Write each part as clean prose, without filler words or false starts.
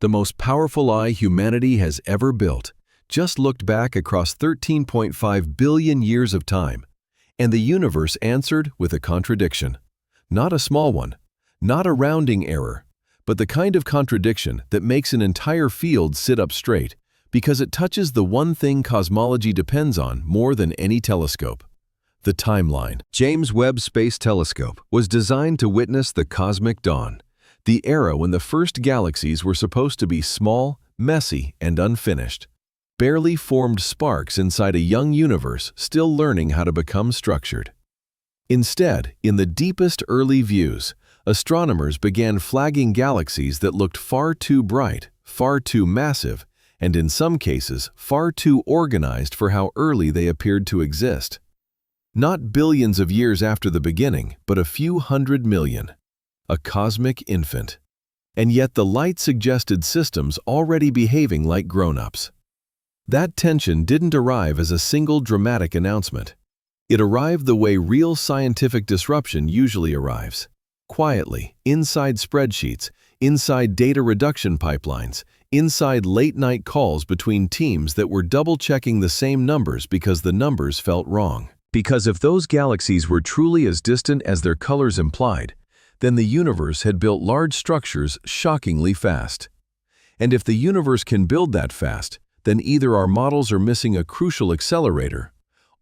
the most powerful eye humanity has ever built, just looked back across 13.5 billion years of time, and the universe answered with a contradiction. Not a small one, not a rounding error, but the kind of contradiction that makes an entire field sit up straight because it touches the one thing cosmology depends on more than any telescope: the timeline. James Webb Space Telescope was designed to witness the cosmic dawn, the era when the first galaxies were supposed to be small, messy, and unfinished, barely formed sparks inside a young universe still learning how to become structured. Instead, in the deepest early views, astronomers began flagging galaxies that looked far too bright, far too massive, and in some cases, far too organized for how early they appeared to exist. Not billions of years after the beginning, but a few 100 million. A cosmic infant. And yet the light suggested systems already behaving like grown-ups. That tension didn't arrive as a single dramatic announcement. It arrived the way real scientific disruption usually arrives. Quietly, inside spreadsheets, inside data reduction pipelines, inside late-night calls between teams that were double-checking the same numbers because the numbers felt wrong. Because if those galaxies were truly as distant as their colors implied, then the universe had built large structures shockingly fast. And if the universe can build that fast, then either our models are missing a crucial accelerator,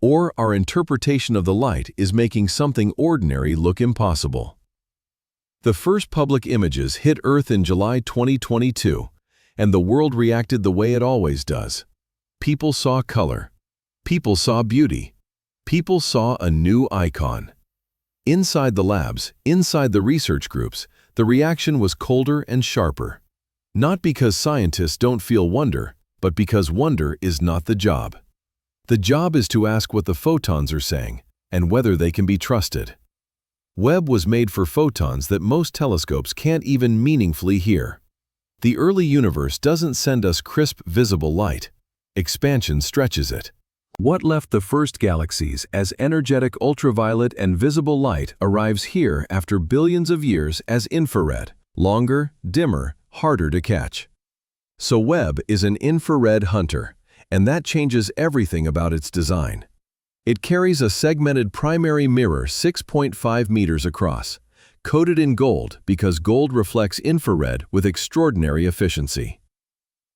or our interpretation of the light is making something ordinary look impossible. The first public images hit Earth in July 2022, and the world reacted the way it always does. People saw color. People saw beauty. People saw a new icon. Inside the labs, inside the research groups, the reaction was colder and sharper. Not because scientists don't feel wonder, but because wonder is not the job. The job is to ask what the photons are saying, and whether they can be trusted. Webb was made for photons that most telescopes can't even meaningfully hear. The early universe doesn't send us crisp, visible light. Expansion stretches it. What left the first galaxies as energetic ultraviolet and visible light arrives here after billions of years as infrared, longer, dimmer, harder to catch. So Webb is an infrared hunter, and that changes everything about its design. It carries a segmented primary mirror 6.5 meters across, coated in gold because gold reflects infrared with extraordinary efficiency.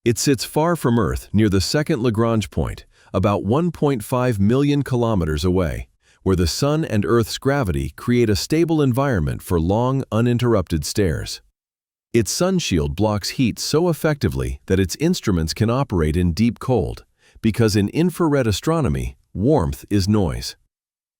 It sits far from Earth near the second Lagrange point, about 1.5 million kilometers away, where the Sun and Earth's gravity create a stable environment for long, uninterrupted stares. Its sun shield blocks heat so effectively that its instruments can operate in deep cold, because in infrared astronomy, warmth is noise.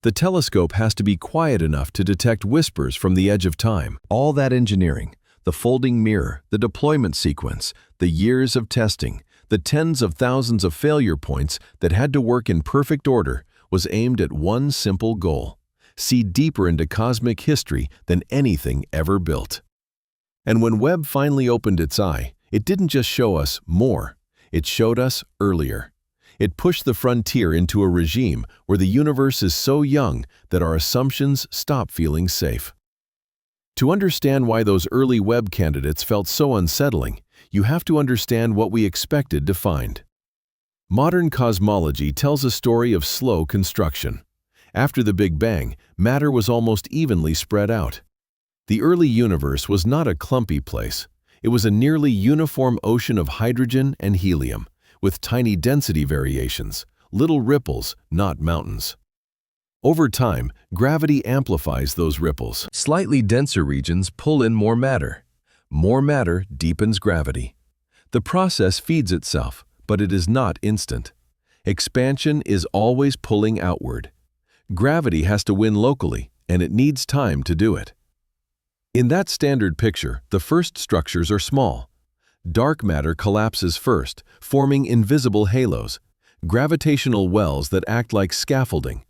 The telescope has to be quiet enough to detect whispers from the edge of time. All that engineering, the folding mirror, the deployment sequence, the years of testing, the tens of thousands of failure points that had to work in perfect order, was aimed at one simple goal: see deeper into cosmic history than anything ever built. And when Webb finally opened its eye, it didn't just show us more, it showed us earlier. It pushed the frontier into a regime where the universe is so young that our assumptions stop feeling safe. To understand why those early Webb candidates felt so unsettling, you have to understand what we expected to find. Modern cosmology tells a story of slow construction. After the Big Bang, matter was almost evenly spread out. The early universe was not a clumpy place. It was a nearly uniform ocean of hydrogen and helium, with tiny density variations, little ripples, not mountains. Over time, gravity amplifies those ripples. Slightly denser regions pull in more matter. More matter deepens gravity. The process feeds itself, but it is not instant. Expansion is always pulling outward. Gravity has to win locally, and it needs time to do it. In that standard picture, the first structures are small. Dark matter collapses first, forming invisible halos, gravitational wells that act like scaffolding.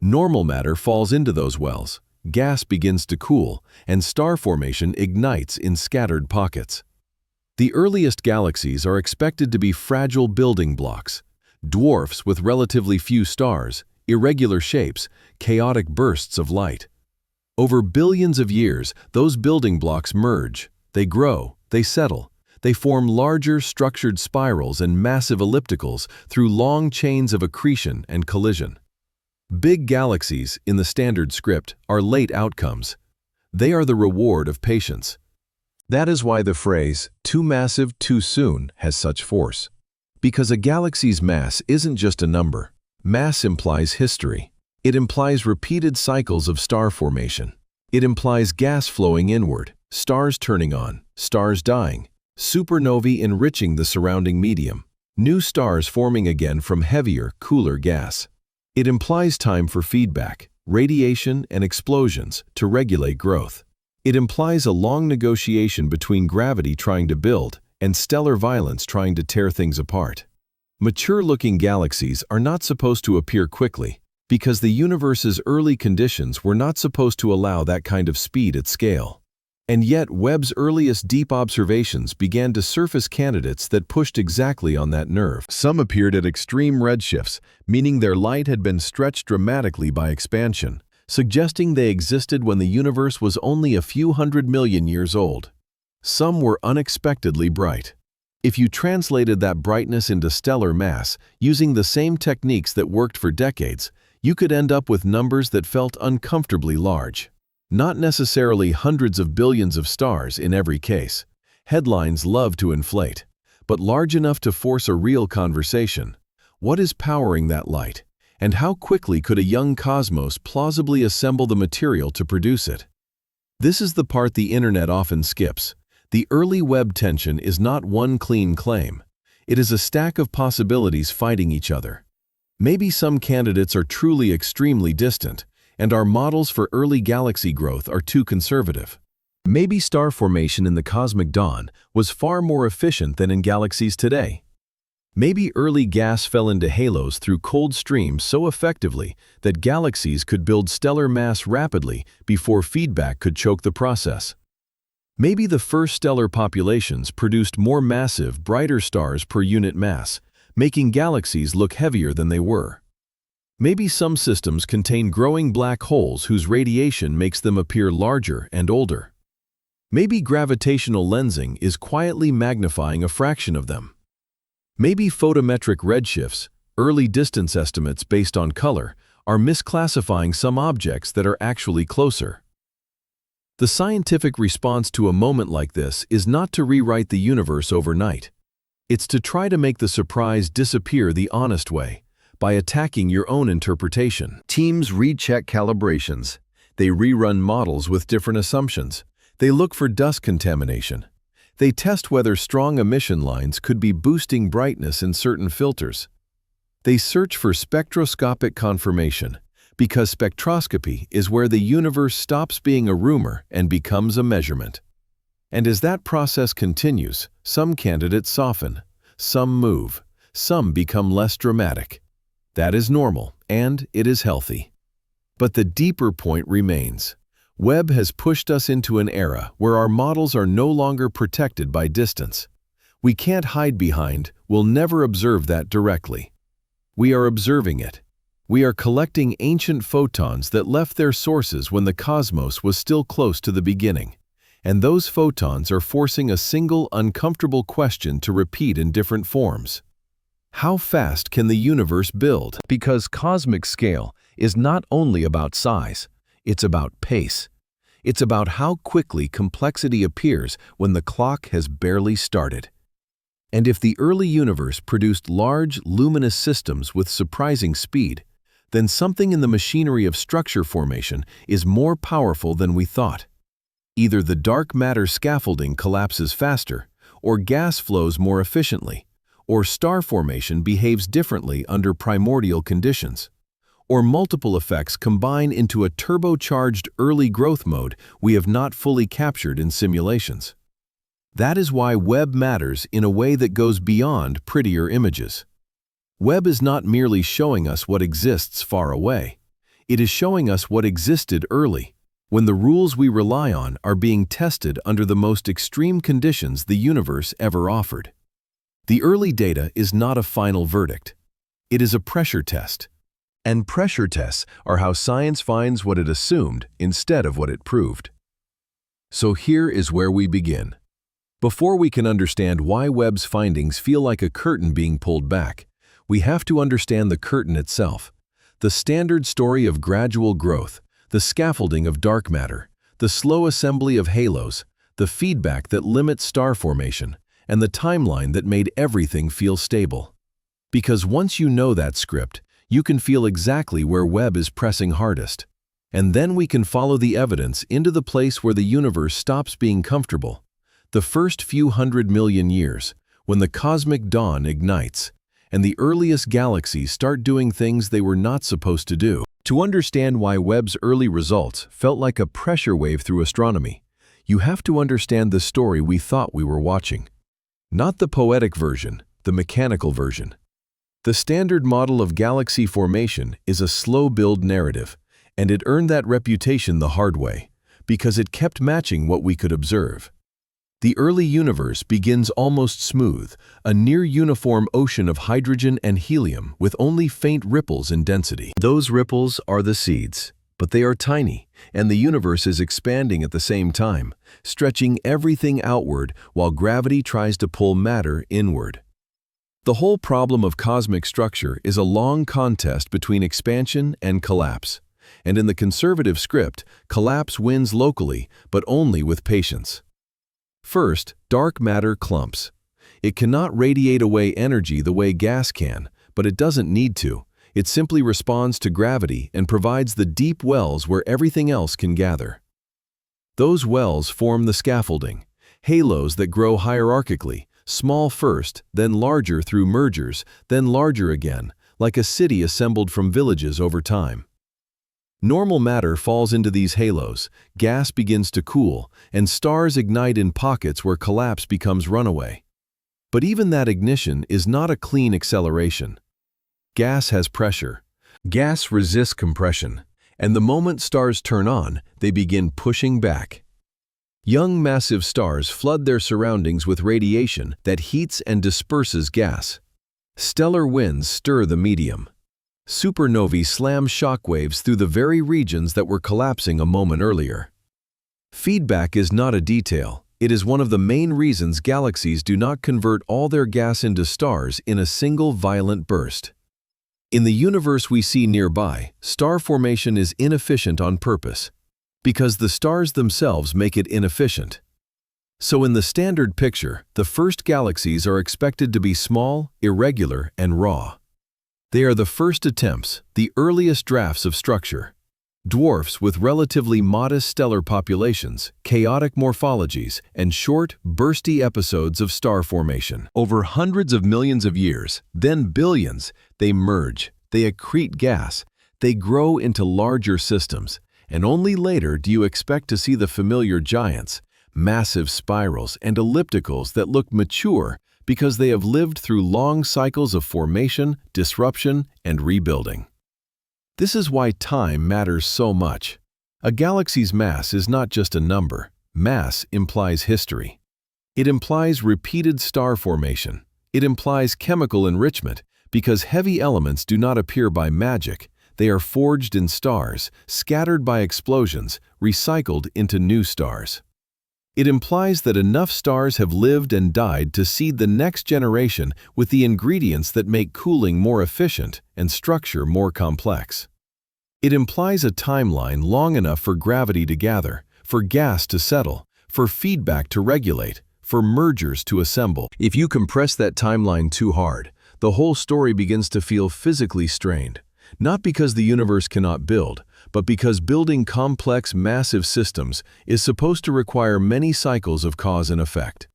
Normal matter falls into those wells, gas begins to cool, and star formation ignites in scattered pockets. The earliest galaxies are expected to be fragile building blocks, dwarfs with relatively few stars, irregular shapes, chaotic bursts of light. Over billions of years, those building blocks merge, they grow, they settle, They form larger structured spirals and massive ellipticals through long chains of accretion and collision. Big galaxies, in the standard script, are late outcomes. They are the reward of patience. That is why the phrase, "too massive, too soon," has such force. Because a galaxy's mass isn't just a number. Mass implies history. It implies repeated cycles of star formation. It implies gas flowing inward, stars turning on, stars dying, supernovae enriching the surrounding medium, new stars forming again from heavier, cooler gas. It implies time for feedback, radiation, and explosions to regulate growth. It implies a long negotiation between gravity trying to build and stellar violence trying to tear things apart. Mature-looking galaxies are not supposed to appear quickly, because the universe's early conditions were not supposed to allow that kind of speed at scale. And yet, Webb's earliest deep observations began to surface candidates that pushed exactly on that nerve. Some appeared at extreme redshifts, meaning their light had been stretched dramatically by expansion, suggesting they existed when the universe was only a few 100 million years old. Some were unexpectedly bright. If you translated that brightness into stellar mass, using the same techniques that worked for decades, you could end up with numbers that felt uncomfortably large. Not necessarily hundreds of billions of stars in every case. Headlines love to inflate, but large enough to force a real conversation. What is powering that light? And how quickly could a young cosmos plausibly assemble the material to produce it? This is the part the internet often skips. The early Webb tension is not one clean claim. It is a stack of possibilities fighting each other. Maybe some candidates are truly extremely distant, and our models for early galaxy growth are too conservative. Maybe star formation in the cosmic dawn was far more efficient than in galaxies today. Maybe early gas fell into halos through cold streams so effectively that galaxies could build stellar mass rapidly before feedback could choke the process. Maybe the first stellar populations produced more massive, brighter stars per unit mass, making galaxies look heavier than they were. Maybe some systems contain growing black holes whose radiation makes them appear larger and older. Maybe gravitational lensing is quietly magnifying a fraction of them. Maybe photometric redshifts, early distance estimates based on color, are misclassifying some objects that are actually closer. The scientific response to a moment like this is not to rewrite the universe overnight. It's to try to make the surprise disappear the honest way, by attacking your own interpretation. Teams recheck calibrations. They rerun models with different assumptions. They look for dust contamination. They test whether strong emission lines could be boosting brightness in certain filters. They search for spectroscopic confirmation, because spectroscopy is where the universe stops being a rumor and becomes a measurement. And as that process continues, some candidates soften, some move, some become less dramatic. That is normal, and it is healthy. But the deeper point remains. Webb has pushed us into an era where our models are no longer protected by distance. We can't hide behind, we'll never observe that directly. We are observing it. We are collecting ancient photons that left their sources when the cosmos was still close to the beginning. And those photons are forcing a single uncomfortable question to repeat in different forms. How fast can the universe build? Because cosmic scale is not only about size, it's about pace. It's about how quickly complexity appears when the clock has barely started. And if the early universe produced large, luminous systems with surprising speed, then something in the machinery of structure formation is more powerful than we thought. Either the dark matter scaffolding collapses faster, or gas flows more efficiently, or star formation behaves differently under primordial conditions, or multiple effects combine into a turbocharged early growth mode we have not fully captured in simulations. That is why Webb matters in a way that goes beyond prettier images. Webb is not merely showing us what exists far away. It is showing us what existed early, when the rules we rely on are being tested under the most extreme conditions the universe ever offered. The early data is not a final verdict. It is a pressure test. And pressure tests are how science finds what it assumed instead of what it proved. So here is where we begin. Before we can understand why Webb's findings feel like a curtain being pulled back, we have to understand the curtain itself. The standard story of gradual growth, the scaffolding of dark matter, the slow assembly of halos, the feedback that limits star formation, and the timeline that made everything feel stable. Because once you know that script, you can feel exactly where Webb is pressing hardest. And then we can follow the evidence into the place where the universe stops being comfortable. The first few 100 million years, when the cosmic dawn ignites, and the earliest galaxies start doing things they were not supposed to do. To understand why Webb's early results felt like a pressure wave through astronomy, you have to understand the story we thought we were watching. Not the poetic version, the mechanical version. The standard model of galaxy formation is a slow-build narrative, and it earned that reputation the hard way, because it kept matching what we could observe. The early universe begins almost smooth, a near-uniform ocean of hydrogen and helium with only faint ripples in density. Those ripples are the seeds, but they are tiny, and the universe is expanding at the same time, stretching everything outward while gravity tries to pull matter inward. The whole problem of cosmic structure is a long contest between expansion and collapse. And in the conservative script, collapse wins locally, but only with patience. First, dark matter clumps. It cannot radiate away energy the way gas can, but it doesn't need to. It simply responds to gravity and provides the deep wells where everything else can gather. Those wells form the scaffolding, halos that grow hierarchically, small first, then larger through mergers, then larger again, like a city assembled from villages over time. Normal matter falls into these halos, gas begins to cool, and stars ignite in pockets where collapse becomes runaway. But even that ignition is not a clean acceleration. Gas has pressure. Gas resists compression, and the moment stars turn on, they begin pushing back. Young massive stars flood their surroundings with radiation that heats and disperses gas. Stellar winds stir the medium. Supernovae slam shockwaves through the very regions that were collapsing a moment earlier. Feedback is not a detail. It is one of the main reasons galaxies do not convert all their gas into stars in a single violent burst. In the universe we see nearby, star formation is inefficient on purpose, because the stars themselves make it inefficient. So in the standard picture, the first galaxies are expected to be small, irregular, and raw. They are the first attempts, the earliest drafts of structure. Dwarfs with relatively modest stellar populations, chaotic morphologies, and short, bursty episodes of star formation. Over hundreds of millions of years, then billions, they merge, they accrete gas, they grow into larger systems, and only later do you expect to see the familiar giants, massive spirals and ellipticals that look mature because they have lived through long cycles of formation, disruption, and rebuilding. This is why time matters so much. A galaxy's mass is not just a number. Mass implies history. It implies repeated star formation. It implies chemical enrichment, because heavy elements do not appear by magic. They are forged in stars, scattered by explosions, recycled into new stars. It implies that enough stars have lived and died to seed the next generation with the ingredients that make cooling more efficient and structure more complex. It implies a timeline long enough for gravity to gather, for gas to settle, for feedback to regulate, for mergers to assemble. If you compress that timeline too hard, the whole story begins to feel physically strained, not because the universe cannot build, but because building complex, massive systems is supposed to require many cycles of cause and effect.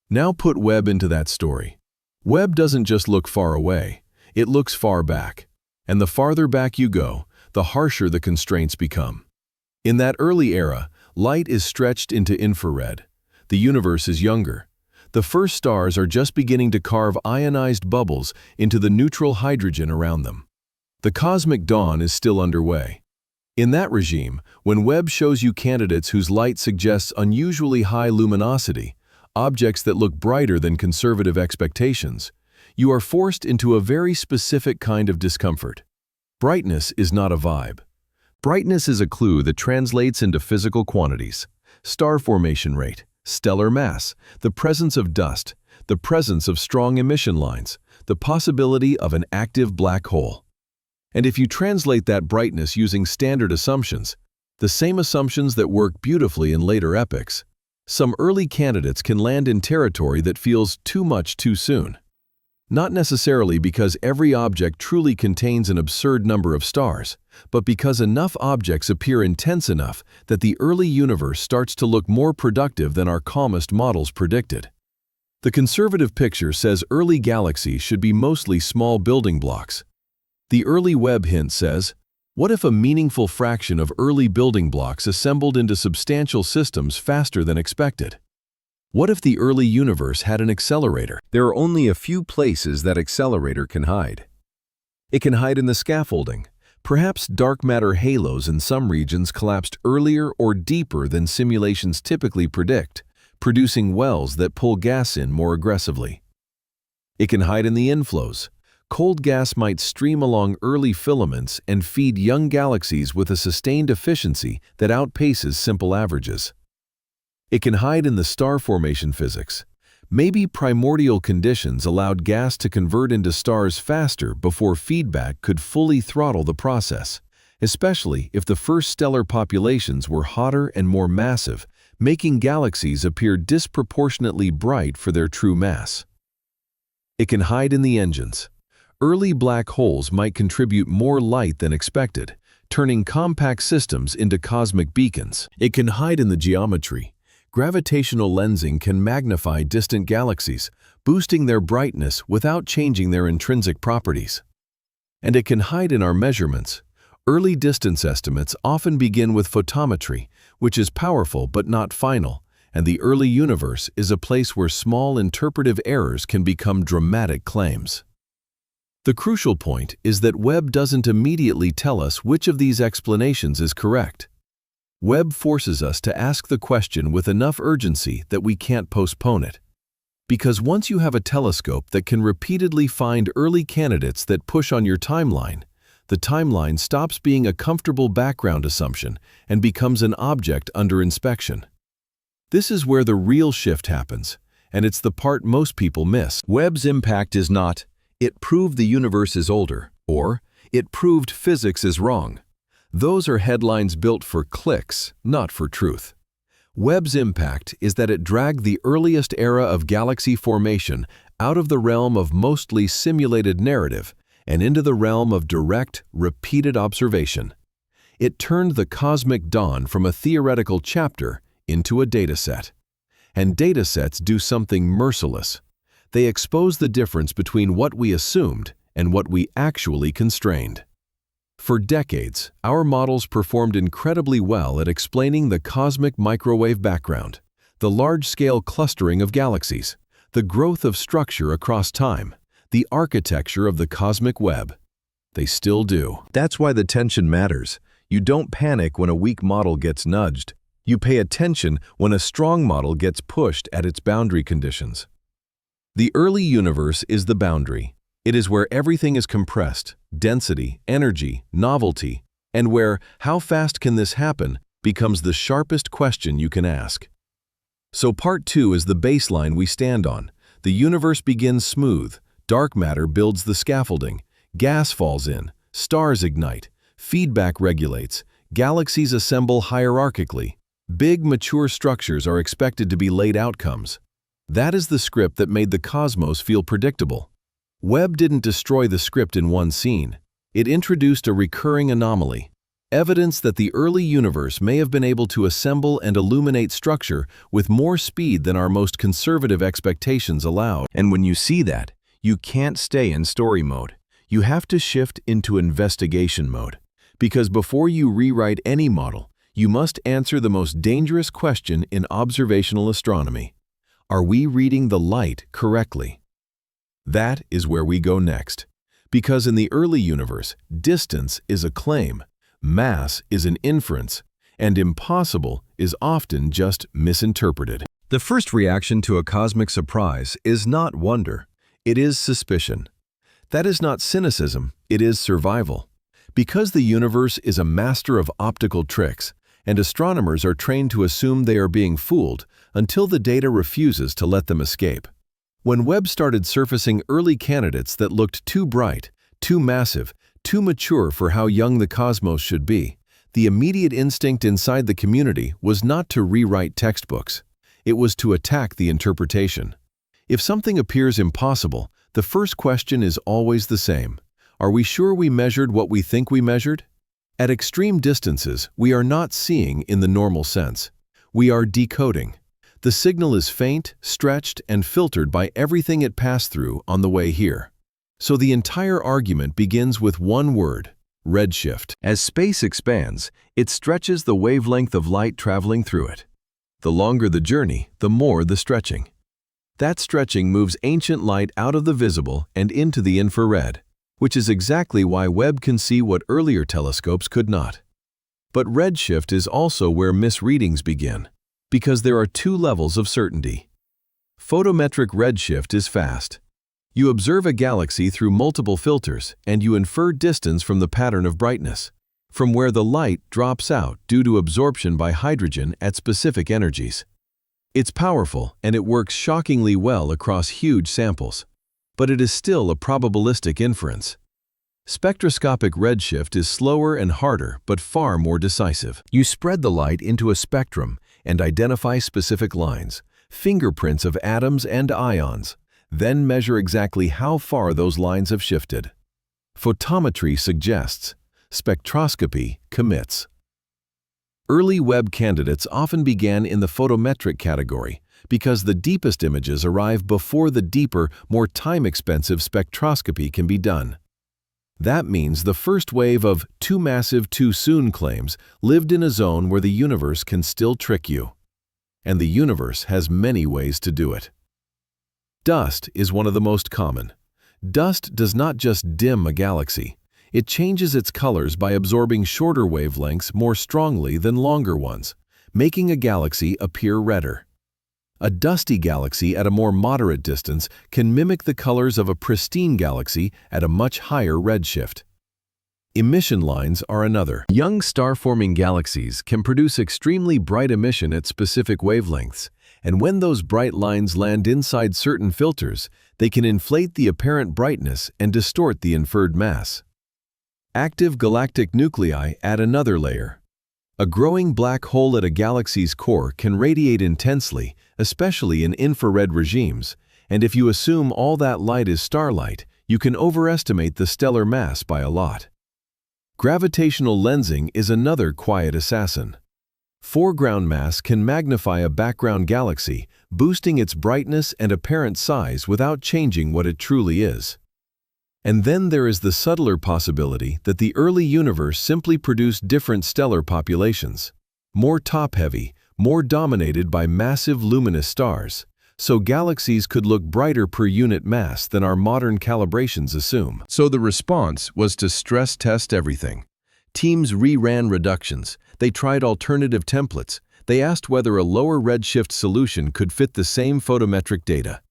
Now put Webb into that story. Webb doesn't just look far away, it looks far back. And the farther back you go, the harsher the constraints become. In that early era, light is stretched into infrared. The universe is younger. The first stars are just beginning to carve ionized bubbles into the neutral hydrogen around them. The cosmic dawn is still underway. In that regime, when Webb shows you candidates whose light suggests unusually high luminosity, objects that look brighter than conservative expectations, you are forced into a very specific kind of discomfort. Brightness is not a vibe. Brightness is a clue that translates into physical quantities: star formation rate, stellar mass, the presence of dust, the presence of strong emission lines, the possibility of an active black hole. And if you translate that brightness using standard assumptions, the same assumptions that work beautifully in later epochs, some early candidates can land in territory that feels too much too soon. Not necessarily because every object truly contains an absurd number of stars, but because enough objects appear intense enough that the early universe starts to look more productive than our calmest models predicted. The conservative picture says early galaxies should be mostly small building blocks. The early Webb hint says, what if a meaningful fraction of early building blocks assembled into substantial systems faster than expected? What if the early universe had an accelerator? There are only a few places that accelerator can hide. It can hide in the scaffolding. Perhaps dark matter halos in some regions collapsed earlier or deeper than simulations typically predict, producing wells that pull gas in more aggressively. It can hide in the inflows. Cold gas might stream along early filaments and feed young galaxies with a sustained efficiency that outpaces simple averages. It can hide in the star formation physics. Maybe primordial conditions allowed gas to convert into stars faster before feedback could fully throttle the process, especially if the first stellar populations were hotter and more massive, making galaxies appear disproportionately bright for their true mass. It can hide in the engines. Early black holes might contribute more light than expected, turning compact systems into cosmic beacons. It can hide in the geometry. Gravitational lensing can magnify distant galaxies, boosting their brightness without changing their intrinsic properties. And it can hide in our measurements. Early distance estimates often begin with photometry, which is powerful but not final, and the early universe is a place where small interpretive errors can become dramatic claims. The crucial point is that Webb doesn't immediately tell us which of these explanations is correct. Webb forces us to ask the question with enough urgency that we can't postpone it. Because once you have a telescope that can repeatedly find early candidates that push on your timeline, the timeline stops being a comfortable background assumption and becomes an object under inspection. This is where the real shift happens, and it's the part most people miss. Webb's impact is not, "It proved the universe is older," or "It proved physics is wrong." Those are headlines built for clicks, not for truth. Webb's impact is that it dragged the earliest era of galaxy formation out of the realm of mostly simulated narrative and into the realm of direct, repeated observation. It turned the cosmic dawn from a theoretical chapter into a dataset. And datasets do something merciless. They expose the difference between what we assumed and what we actually constrained. For decades, our models performed incredibly well at explaining the cosmic microwave background, the large-scale clustering of galaxies, the growth of structure across time, the architecture of the cosmic web. They still do. That's why the tension matters. You don't panic when a weak model gets nudged. You pay attention when a strong model gets pushed at its boundary conditions. The early universe is the boundary. It is where everything is compressed, density, energy, novelty, and where "how fast can this happen" becomes the sharpest question you can ask. So part 2 is the baseline we stand on. The universe begins smooth, dark matter builds the scaffolding, gas falls in, stars ignite, feedback regulates, galaxies assemble hierarchically. Big, mature structures are expected to be late outcomes. That is the script that made the cosmos feel predictable. Webb didn't destroy the script in one scene. It introduced a recurring anomaly, evidence that the early universe may have been able to assemble and illuminate structure with more speed than our most conservative expectations allowed. And when you see that, you can't stay in story mode. You have to shift into investigation mode. Because before you rewrite any model, you must answer the most dangerous question in observational astronomy. Are we reading the light correctly? That is where we go next. Because in the early universe, distance is a claim, mass is an inference, and impossible is often just misinterpreted. The first reaction to a cosmic surprise is not wonder, it is suspicion. That is not cynicism, it is survival. Because the universe is a master of optical tricks, and astronomers are trained to assume they are being fooled until the data refuses to let them escape. When Webb started surfacing early candidates that looked too bright, too massive, too mature for how young the cosmos should be, the immediate instinct inside the community was not to rewrite textbooks. It was to attack the interpretation. If something appears impossible, the first question is always the same. Are we sure we measured what we think we measured? At extreme distances, we are not seeing in the normal sense. We are decoding. The signal is faint, stretched, and filtered by everything it passed through on the way here. So the entire argument begins with one word: redshift. As space expands, it stretches the wavelength of light traveling through it. The longer the journey, the more the stretching. That stretching moves ancient light out of the visible and into the infrared, which is exactly why Webb can see what earlier telescopes could not. But redshift is also where misreadings begin, because there are two levels of certainty. Photometric redshift is fast. You observe a galaxy through multiple filters, and you infer distance from the pattern of brightness, from where the light drops out due to absorption by hydrogen at specific energies. It's powerful, and it works shockingly well across huge samples. But it is still a probabilistic inference. Spectroscopic redshift is slower and harder, but far more decisive. You spread the light into a spectrum and identify specific lines, fingerprints of atoms and ions, then measure exactly how far those lines have shifted. Photometry suggests, spectroscopy commits. Early Webb candidates often began in the photometric category because the deepest images arrive before the deeper, more time-expensive spectroscopy can be done. That means the first wave of too massive, too soon claims lived in a zone where the universe can still trick you. And the universe has many ways to do it. Dust is one of the most common. Dust does not just dim a galaxy. It changes its colors by absorbing shorter wavelengths more strongly than longer ones, making a galaxy appear redder. A dusty galaxy at a more moderate distance can mimic the colors of a pristine galaxy at a much higher redshift. Emission lines are another. Young star-forming galaxies can produce extremely bright emission at specific wavelengths, and when those bright lines land inside certain filters, they can inflate the apparent brightness and distort the inferred mass. Active galactic nuclei add another layer. A growing black hole at a galaxy's core can radiate intensely, especially in infrared regimes, and if you assume all that light is starlight, you can overestimate the stellar mass by a lot. Gravitational lensing is another quiet assassin. Foreground mass can magnify a background galaxy, boosting its brightness and apparent size without changing what it truly is. And then there is the subtler possibility that the early universe simply produced different stellar populations, more top-heavy, more dominated by massive luminous stars, so galaxies could look brighter per unit mass than our modern calibrations assume. So the response was to stress test everything. Teams reran reductions, they tried alternative templates, they asked whether a lower redshift solution could fit the same photometric data.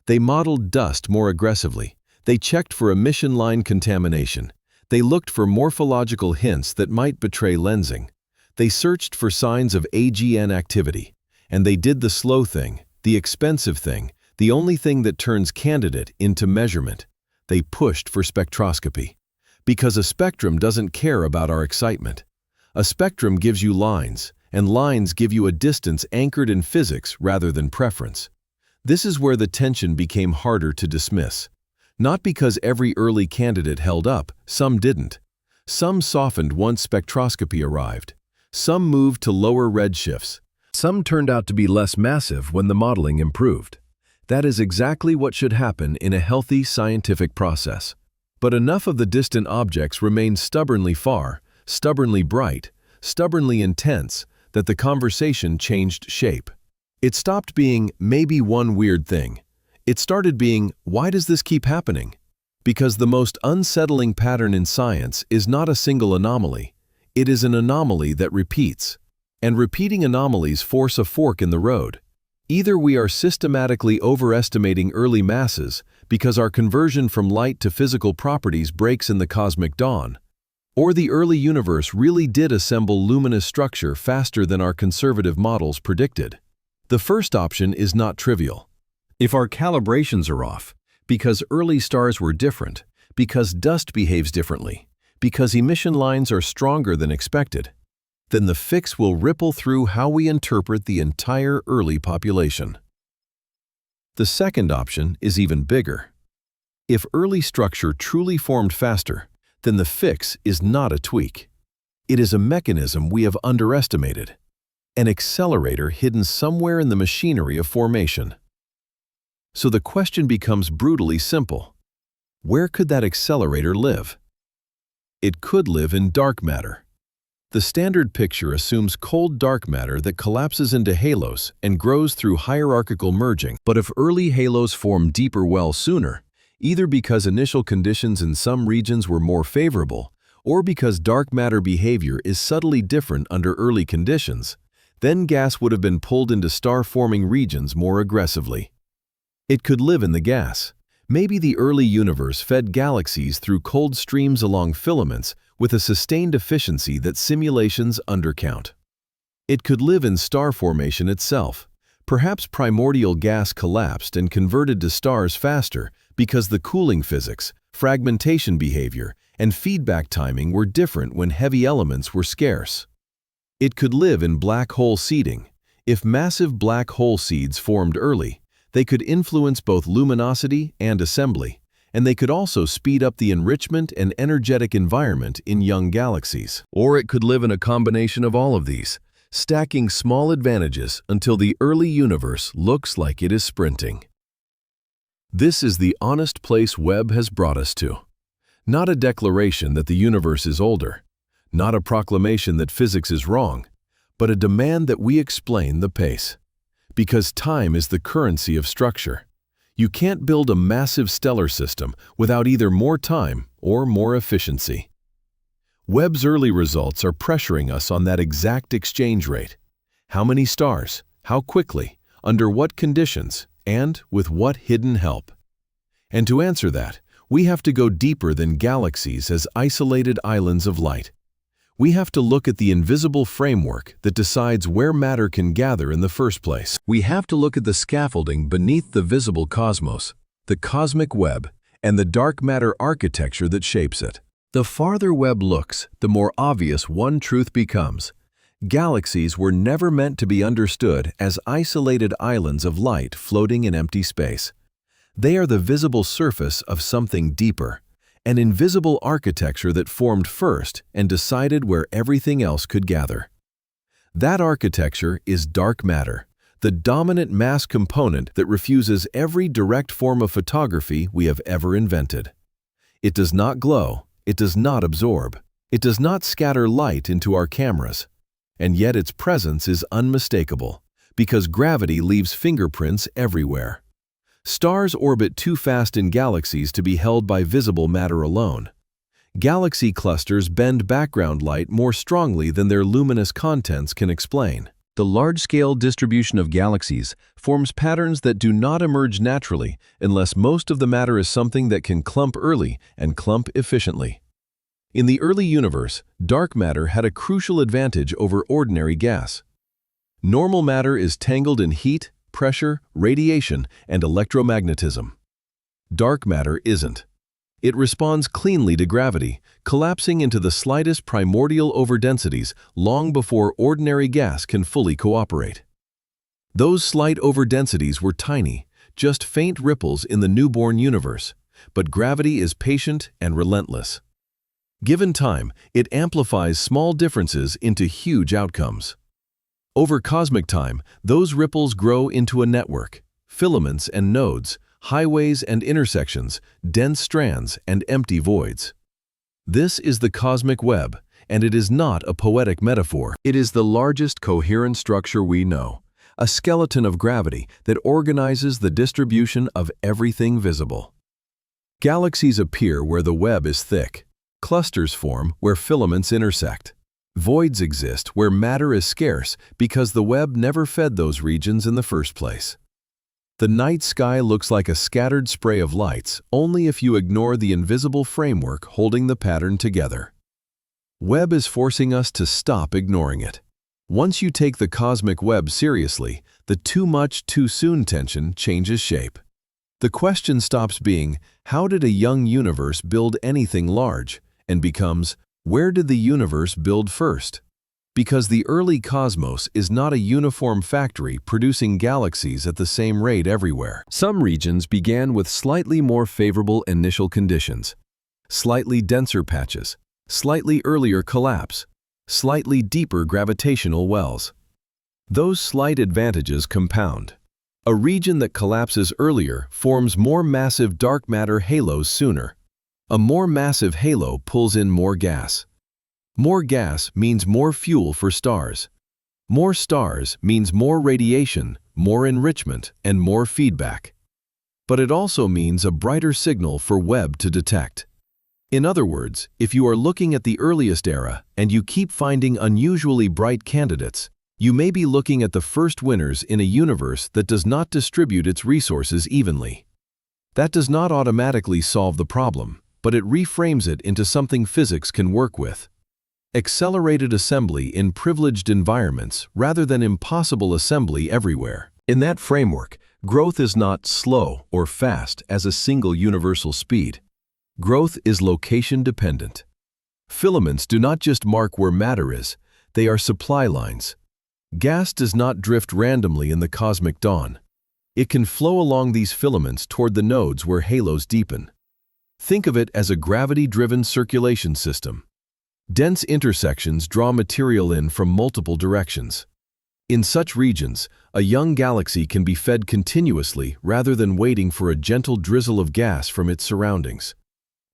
They modeled dust more aggressively. They checked for emission line contamination. They looked for morphological hints that might betray lensing. They searched for signs of AGN activity. And they did the slow thing, the expensive thing, the only thing that turns candidate into measurement. They pushed for spectroscopy. Because a spectrum doesn't care about our excitement. A spectrum gives you lines, and lines give you a distance anchored in physics rather than preference. This is where the tension became harder to dismiss. Not because every early candidate held up, some didn't. Some softened once spectroscopy arrived. Some moved to lower redshifts. Some turned out to be less massive when the modeling improved. That is exactly what should happen in a healthy scientific process. But enough of the distant objects remained stubbornly far, stubbornly bright, stubbornly intense, that the conversation changed shape. It stopped being maybe one weird thing. It started being, why does this keep happening? Because the most unsettling pattern in science is not a single anomaly. It is an anomaly that repeats. And repeating anomalies force a fork in the road. Either we are systematically overestimating early masses because our conversion from light to physical properties breaks in the cosmic dawn, Or the early universe really did assemble luminous structure faster than our conservative models predicted. The first option is not trivial. If our calibrations are off, because early stars were different, because dust behaves differently, because emission lines are stronger than expected, then the fix will ripple through how we interpret the entire early population. The second option is even bigger. If early structure truly formed faster, then the fix is not a tweak. It is a mechanism we have underestimated, an accelerator hidden somewhere in the machinery of formation. So the question becomes brutally simple. Where could that accelerator live? It could live in dark matter. The standard picture assumes cold dark matter that collapses into halos and grows through hierarchical merging. But if early halos form deeper wells sooner, either because initial conditions in some regions were more favorable, or because dark matter behavior is subtly different under early conditions, then gas would have been pulled into star-forming regions more aggressively. It could live in the gas. Maybe the early universe fed galaxies through cold streams along filaments with a sustained efficiency that simulations undercount. It could live in star formation itself. Perhaps primordial gas collapsed and converted to stars faster because the cooling physics, fragmentation behavior, and feedback timing were different when heavy elements were scarce. It could live in black hole seeding. If massive black hole seeds formed early, they could influence both luminosity and assembly, and they could also speed up the enrichment and energetic environment in young galaxies. Or it could live in a combination of all of these, stacking small advantages until the early universe looks like it is sprinting. This is the honest place Webb has brought us to. Not a declaration that the universe is older, not a proclamation that physics is wrong, but a demand that we explain the pace. Because time is the currency of structure. You can't build a massive stellar system without either more time or more efficiency. Webb's early results are pressuring us on that exact exchange rate. How many stars? How quickly? Under what conditions? And with what hidden help? And to answer that, we have to go deeper than galaxies as isolated islands of light. We have to look at the invisible framework that decides where matter can gather in the first place. We have to look at the scaffolding beneath the visible cosmos, the cosmic web, and the dark matter architecture that shapes it. The farther Webb looks, the more obvious one truth becomes. Galaxies were never meant to be understood as isolated islands of light floating in empty space. They are the visible surface of something deeper. An invisible architecture that formed first and decided where everything else could gather. That architecture is dark matter, the dominant mass component that refuses every direct form of photography we have ever invented. It does not glow, it does not absorb, it does not scatter light into our cameras, and yet its presence is unmistakable, because gravity leaves fingerprints everywhere. Stars orbit too fast in galaxies to be held by visible matter alone. Galaxy clusters bend background light more strongly than their luminous contents can explain. The large-scale distribution of galaxies forms patterns that do not emerge naturally unless most of the matter is something that can clump early and clump efficiently. In the early universe, dark matter had a crucial advantage over ordinary gas. Normal matter is tangled in heat, pressure, radiation, and electromagnetism. Dark matter isn't. It responds cleanly to gravity, collapsing into the slightest primordial overdensities long before ordinary gas can fully cooperate. Those slight overdensities were tiny, just faint ripples in the newborn universe, but gravity is patient and relentless. Given time, it amplifies small differences into huge outcomes. Over cosmic time, those ripples grow into a network, filaments and nodes, highways and intersections, dense strands and empty voids. This is the cosmic web, and it is not a poetic metaphor. It is the largest coherent structure we know, a skeleton of gravity that organizes the distribution of everything visible. Galaxies appear where the web is thick. Clusters form where filaments intersect. Voids exist where matter is scarce because the web never fed those regions in the first place. The night sky looks like a scattered spray of lights only if you ignore the invisible framework holding the pattern together. Webb is forcing us to stop ignoring it. Once you take the cosmic web seriously, the too much, too soon tension changes shape. The question stops being, how did a young universe build anything large, and becomes, where did the universe build first? Because the early cosmos is not a uniform factory producing galaxies at the same rate everywhere. Some regions began with slightly more favorable initial conditions, slightly denser patches, slightly earlier collapse, slightly deeper gravitational wells. Those slight advantages compound. A region that collapses earlier forms more massive dark matter halos sooner. A more massive halo pulls in more gas. More gas means more fuel for stars. More stars means more radiation, more enrichment, and more feedback. But it also means a brighter signal for Webb to detect. In other words, if you are looking at the earliest era and you keep finding unusually bright candidates, you may be looking at the first winners in a universe that does not distribute its resources evenly. That does not automatically solve the problem, but it reframes it into something physics can work with. Accelerated assembly in privileged environments rather than impossible assembly everywhere. In that framework, growth is not slow or fast as a single universal speed. Growth is location-dependent. Filaments do not just mark where matter is, they are supply lines. Gas does not drift randomly in the cosmic dawn. It can flow along these filaments toward the nodes where halos deepen. Think of it as a gravity-driven circulation system. Dense intersections draw material in from multiple directions. In such regions, a young galaxy can be fed continuously rather than waiting for a gentle drizzle of gas from its surroundings.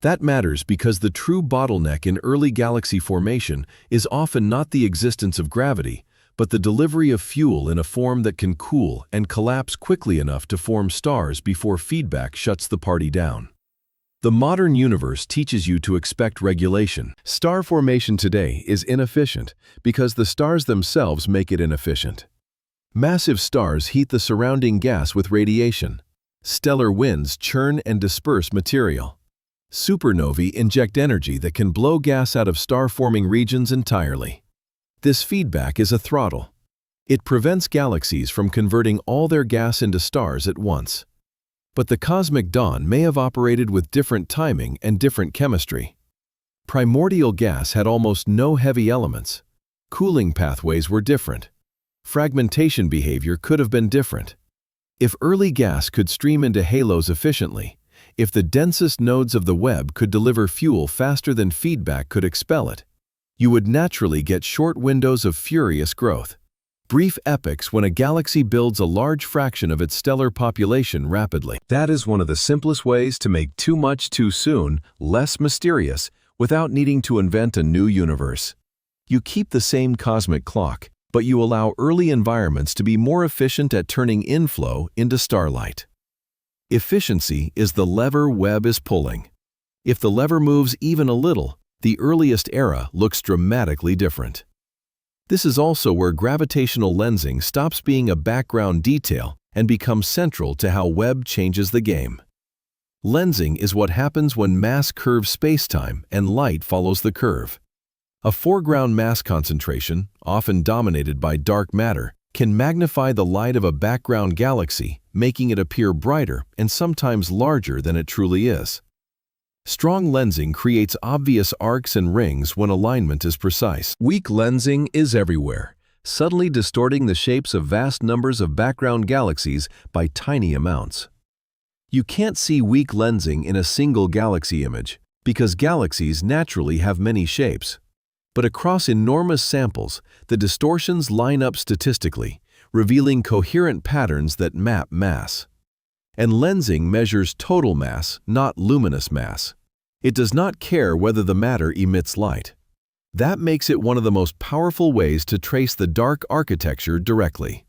That matters because the true bottleneck in early galaxy formation is often not the existence of gravity, but the delivery of fuel in a form that can cool and collapse quickly enough to form stars before feedback shuts the party down. The modern universe teaches you to expect regulation. Star formation today is inefficient because the stars themselves make it inefficient. Massive stars heat the surrounding gas with radiation. Stellar winds churn and disperse material. Supernovae inject energy that can blow gas out of star-forming regions entirely. This feedback is a throttle. It prevents galaxies from converting all their gas into stars at once. But the cosmic dawn may have operated with different timing and different chemistry. Primordial gas had almost no heavy elements. Cooling pathways were different. Fragmentation behavior could have been different. If early gas could stream into halos efficiently, if the densest nodes of the Webb could deliver fuel faster than feedback could expel it, you would naturally get short windows of furious growth. Brief epochs when a galaxy builds a large fraction of its stellar population rapidly. That is one of the simplest ways to make too much too soon less mysterious without needing to invent a new universe. You keep the same cosmic clock, but you allow early environments to be more efficient at turning inflow into starlight. Efficiency is the lever Webb is pulling. If the lever moves even a little, the earliest era looks dramatically different. This is also where gravitational lensing stops being a background detail and becomes central to how Webb changes the game. Lensing is what happens when mass curves spacetime and light follows the curve. A foreground mass concentration, often dominated by dark matter, can magnify the light of a background galaxy, making it appear brighter and sometimes larger than it truly is. Strong lensing creates obvious arcs and rings when alignment is precise. Weak lensing is everywhere, subtly distorting the shapes of vast numbers of background galaxies by tiny amounts. You can't see weak lensing in a single galaxy image, because galaxies naturally have many shapes. But across enormous samples, the distortions line up statistically, revealing coherent patterns that map mass. And lensing measures total mass, not luminous mass. It does not care whether the matter emits light. That makes it one of the most powerful ways to trace the dark architecture directly.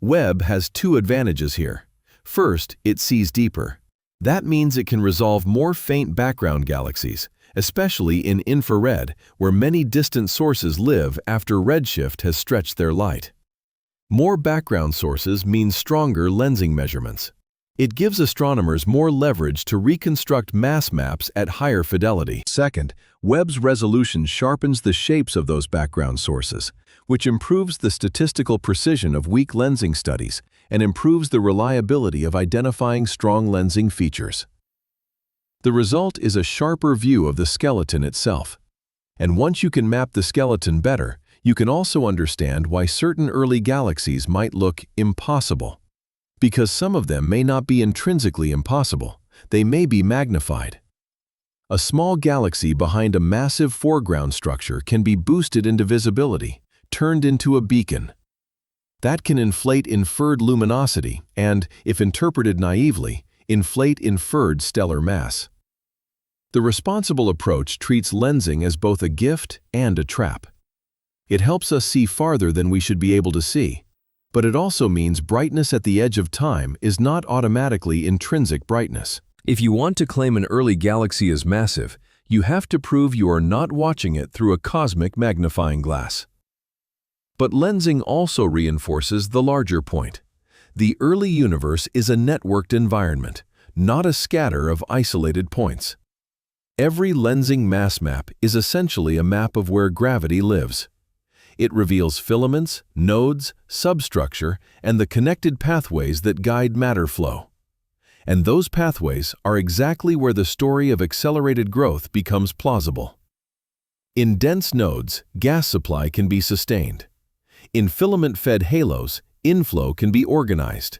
Webb has two advantages here. First, it sees deeper. That means it can resolve more faint background galaxies, especially in infrared, where many distant sources live after redshift has stretched their light. More background sources means stronger lensing measurements. It gives astronomers more leverage to reconstruct mass maps at higher fidelity. Second, Webb's resolution sharpens the shapes of those background sources, which improves the statistical precision of weak lensing studies and improves the reliability of identifying strong lensing features. The result is a sharper view of the skeleton itself. And once you can map the skeleton better, you can also understand why certain early galaxies might look impossible. Because some of them may not be intrinsically impossible, they may be magnified. A small galaxy behind a massive foreground structure can be boosted into visibility, turned into a beacon. That can inflate inferred luminosity and, if interpreted naively, inflate inferred stellar mass. The responsible approach treats lensing as both a gift and a trap. It helps us see farther than we should be able to see, but it also means brightness at the edge of time is not automatically intrinsic brightness. If you want to claim an early galaxy is massive, you have to prove you are not watching it through a cosmic magnifying glass. But lensing also reinforces the larger point. The early universe is a networked environment, not a scatter of isolated points. Every lensing mass map is essentially a map of where gravity lives. It reveals filaments, nodes, substructure, and the connected pathways that guide matter flow. And those pathways are exactly where the story of accelerated growth becomes plausible. In dense nodes, gas supply can be sustained. In filament-fed halos, inflow can be organized.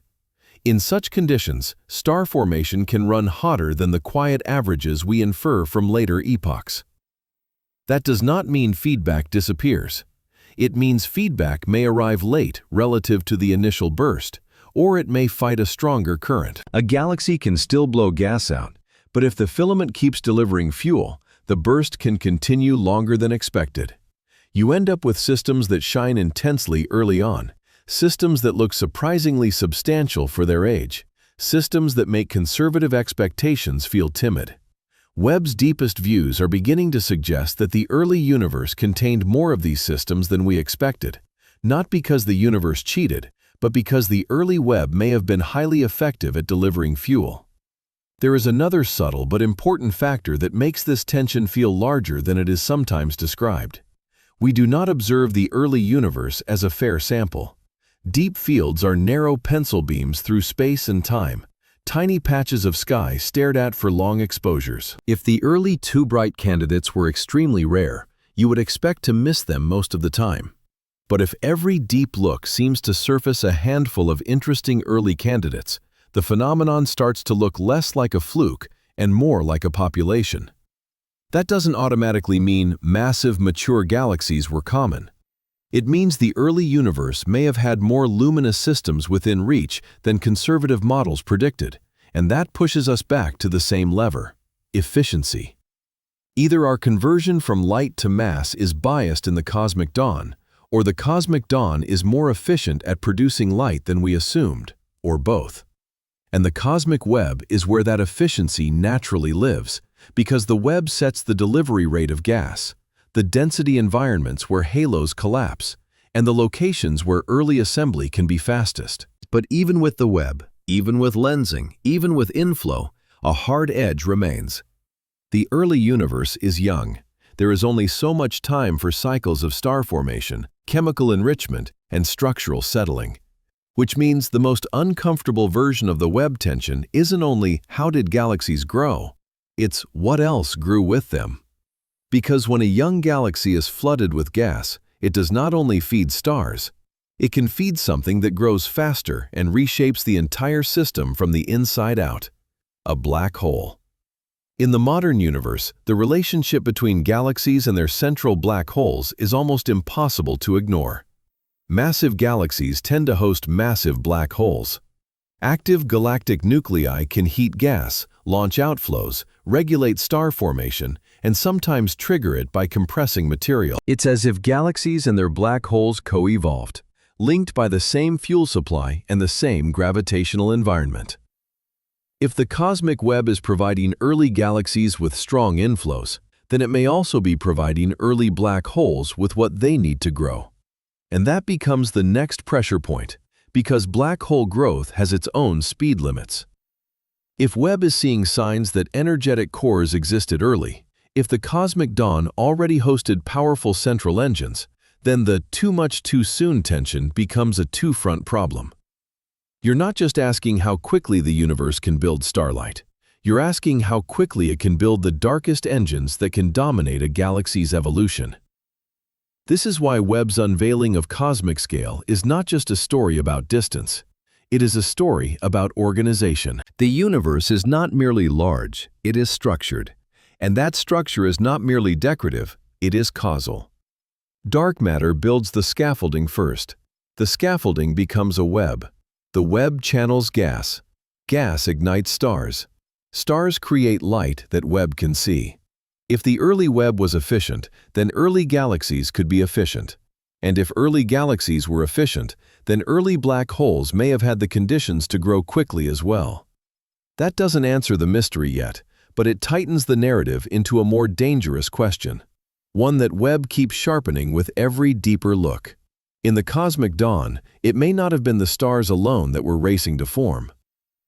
In such conditions, star formation can run hotter than the quiet averages we infer from later epochs. That does not mean feedback disappears. It means feedback may arrive late relative to the initial burst, or it may fight a stronger current. A galaxy can still blow gas out, but if the filament keeps delivering fuel, the burst can continue longer than expected. You end up with systems that shine intensely early on, systems that look surprisingly substantial for their age, systems that make conservative expectations feel timid. Webb's deepest views are beginning to suggest that the early universe contained more of these systems than we expected, not because the universe cheated, but because the early Webb may have been highly effective at delivering fuel. There is another subtle but important factor that makes this tension feel larger than it is sometimes described. We do not observe the early universe as a fair sample. Deep fields are narrow pencil beams through space and time, tiny patches of sky stared at for long exposures. If the early too bright candidates were extremely rare, you would expect to miss them most of the time. But if every deep look seems to surface a handful of interesting early candidates, the phenomenon starts to look less like a fluke and more like a population. That doesn't automatically mean massive, mature galaxies were common. It means the early universe may have had more luminous systems within reach than conservative models predicted, and that pushes us back to the same lever: efficiency. Either our conversion from light to mass is biased in the cosmic dawn, or the cosmic dawn is more efficient at producing light than we assumed, or both. And the cosmic web is where that efficiency naturally lives, because the web sets the delivery rate of gas, the density environments where halos collapse, and the locations where early assembly can be fastest. But even with the web, even with lensing, even with inflow, a hard edge remains. The early universe is young. There is only so much time for cycles of star formation, chemical enrichment, and structural settling. Which means the most uncomfortable version of the Webb tension isn't only how did galaxies grow, it's what else grew with them. Because when a young galaxy is flooded with gas, it does not only feed stars, it can feed something that grows faster and reshapes the entire system from the inside out: a black hole. In the modern universe, the relationship between galaxies and their central black holes is almost impossible to ignore. Massive galaxies tend to host massive black holes. Active galactic nuclei can heat gas, launch outflows, regulate star formation, and sometimes trigger it by compressing material. It's as if galaxies and their black holes co-evolved, linked by the same fuel supply and the same gravitational environment. If the cosmic web is providing early galaxies with strong inflows, then it may also be providing early black holes with what they need to grow. And that becomes the next pressure point, because black hole growth has its own speed limits. If Webb is seeing signs that energetic cores existed early, if the cosmic dawn already hosted powerful central engines, then the too much too soon tension becomes a two-front problem. You're not just asking how quickly the universe can build starlight. You're asking how quickly it can build the darkest engines that can dominate a galaxy's evolution. This is why Webb's unveiling of cosmic scale is not just a story about distance. It is a story about organization. The universe is not merely large, it is structured. And that structure is not merely decorative, it is causal. Dark matter builds the scaffolding first. The scaffolding becomes a web. The web channels gas. Gas ignites stars. Stars create light that Webb can see. If the early Webb was efficient, then early galaxies could be efficient. And if early galaxies were efficient, then early black holes may have had the conditions to grow quickly as well. That doesn't answer the mystery yet, but it tightens the narrative into a more dangerous question, one that Webb keeps sharpening with every deeper look. In the cosmic dawn, it may not have been the stars alone that were racing to form.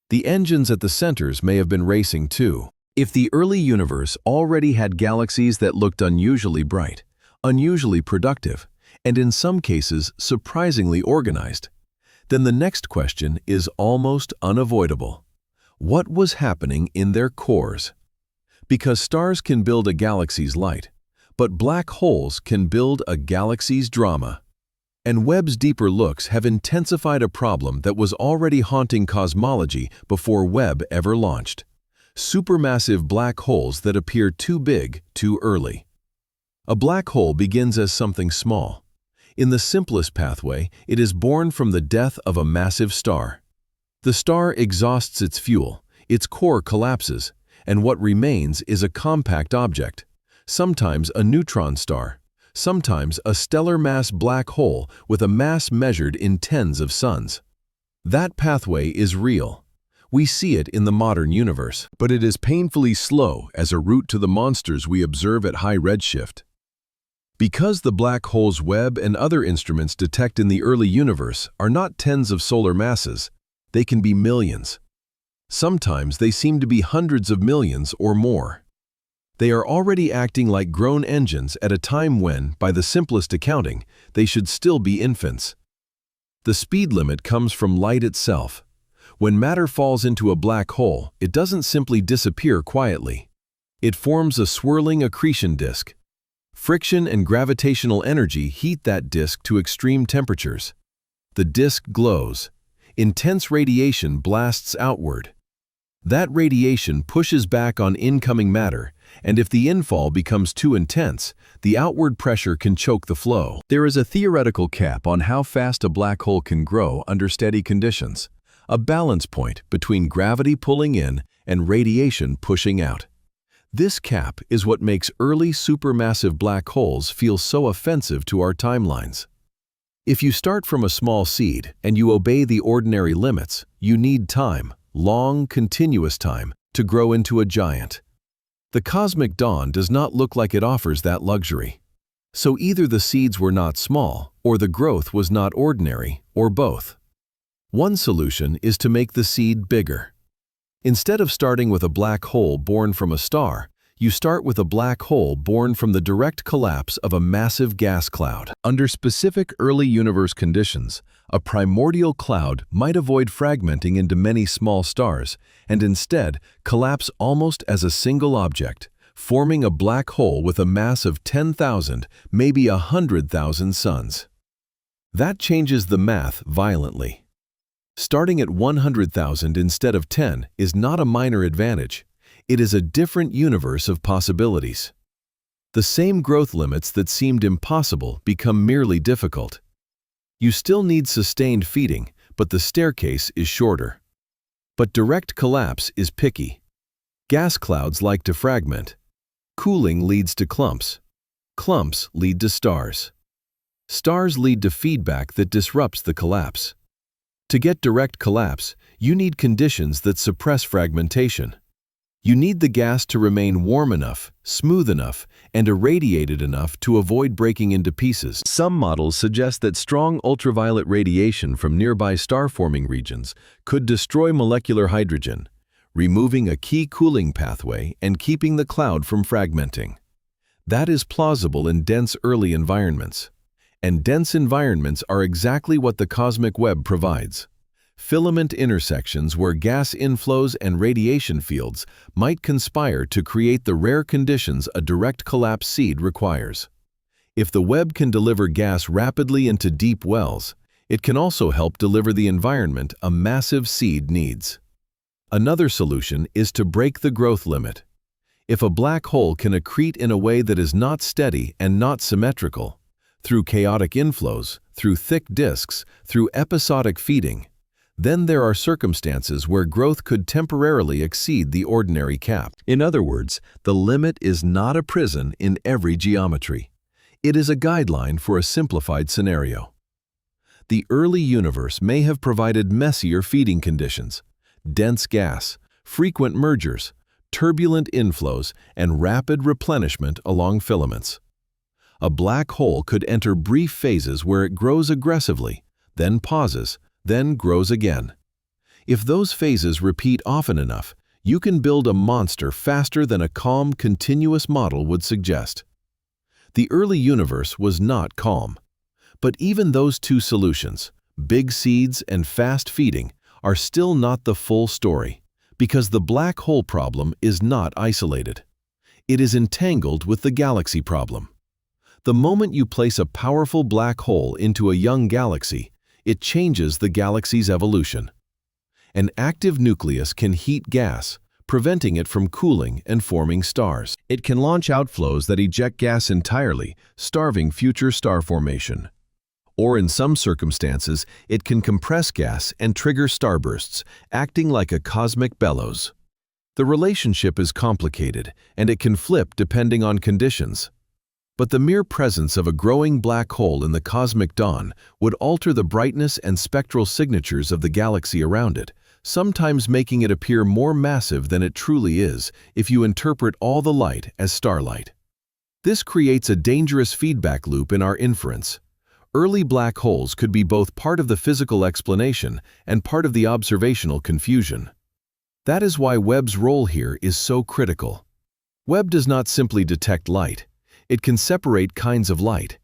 The engines at the centers may have been racing too. If the early universe already had galaxies that looked unusually bright, unusually productive, and in some cases surprisingly organized, then the next question is almost unavoidable. What was happening in their cores? Because stars can build a galaxy's light, but black holes can build a galaxy's drama. And Webb's deeper looks have intensified a problem that was already haunting cosmology before Webb ever launched: supermassive black holes that appear too big, too early. A black hole begins as something small. In the simplest pathway, it is born from the death of a massive star. The star exhausts its fuel, its core collapses, and what remains is a compact object, sometimes a neutron star, sometimes a stellar mass black hole with a mass measured in tens of suns. That pathway is real. We see it in the modern universe, but it is painfully slow as a route to the monsters we observe at high redshift. Because the black holes Webb and other instruments detect in the early universe are not tens of solar masses, they can be millions. Sometimes they seem to be hundreds of millions or more. They are already acting like grown engines at a time when, by the simplest accounting, they should still be infants. The speed limit comes from light itself. When matter falls into a black hole, it doesn't simply disappear quietly. It forms a swirling accretion disk. Friction and gravitational energy heat that disk to extreme temperatures. The disk glows. Intense radiation blasts outward. That radiation pushes back on incoming matter, and if the infall becomes too intense, the outward pressure can choke the flow. There is a theoretical cap on how fast a black hole can grow under steady conditions, a balance point between gravity pulling in and radiation pushing out. This cap is what makes early supermassive black holes feel so offensive to our timelines. If you start from a small seed and you obey the ordinary limits, you need time, long, continuous time, to grow into a giant. The cosmic dawn does not look like it offers that luxury. So either the seeds were not small, or the growth was not ordinary, or both. One solution is to make the seed bigger. Instead of starting with a black hole born from a star, you start with a black hole born from the direct collapse of a massive gas cloud. Under specific early universe conditions, a primordial cloud might avoid fragmenting into many small stars and instead collapse almost as a single object, forming a black hole with a mass of 10,000, maybe 100,000 suns. That changes the math violently. Starting at 100,000 instead of 10 is not a minor advantage. It is a different universe of possibilities. The same growth limits that seemed impossible become merely difficult. You still need sustained feeding, but the staircase is shorter. But direct collapse is picky. Gas clouds like to fragment. Cooling leads to clumps. Clumps lead to stars. Stars lead to feedback that disrupts the collapse. To get direct collapse, you need conditions that suppress fragmentation. You need the gas to remain warm enough, smooth enough, and irradiated enough to avoid breaking into pieces. Some models suggest that strong ultraviolet radiation from nearby star-forming regions could destroy molecular hydrogen, removing a key cooling pathway and keeping the cloud from fragmenting. That is plausible in dense early environments. And dense environments are exactly what the cosmic web provides. Filament intersections where gas inflows and radiation fields might conspire to create the rare conditions a direct collapse seed requires. If the web can deliver gas rapidly into deep wells, it can also help deliver the environment a massive seed needs. Another solution is to break the growth limit. If a black hole can accrete in a way that is not steady and not symmetrical, through chaotic inflows, through thick disks, through episodic feeding, then there are circumstances where growth could temporarily exceed the ordinary cap. In other words, the limit is not a prison in every geometry. It is a guideline for a simplified scenario. The early universe may have provided messier feeding conditions, dense gas, frequent mergers, turbulent inflows, and rapid replenishment along filaments. A black hole could enter brief phases where it grows aggressively, then pauses, then grows again. If those phases repeat often enough, you can build a monster faster than a calm, continuous model would suggest. The early universe was not calm. But even those two solutions, big seeds and fast feeding, are still not the full story, because the black hole problem is not isolated. It is entangled with the galaxy problem. The moment you place a powerful black hole into a young galaxy, it changes the galaxy's evolution. An active nucleus can heat gas, preventing it from cooling and forming stars. It can launch outflows that eject gas entirely, starving future star formation. Or in some circumstances, it can compress gas and trigger starbursts, acting like a cosmic bellows. The relationship is complicated, and it can flip depending on conditions. But the mere presence of a growing black hole in the cosmic dawn would alter the brightness and spectral signatures of the galaxy around it, sometimes making it appear more massive than it truly is if you interpret all the light as starlight. This creates a dangerous feedback loop in our inference. Early black holes could be both part of the physical explanation and part of the observational confusion. That is why Webb's role here is so critical. Webb does not simply detect light. It can separate kinds of light.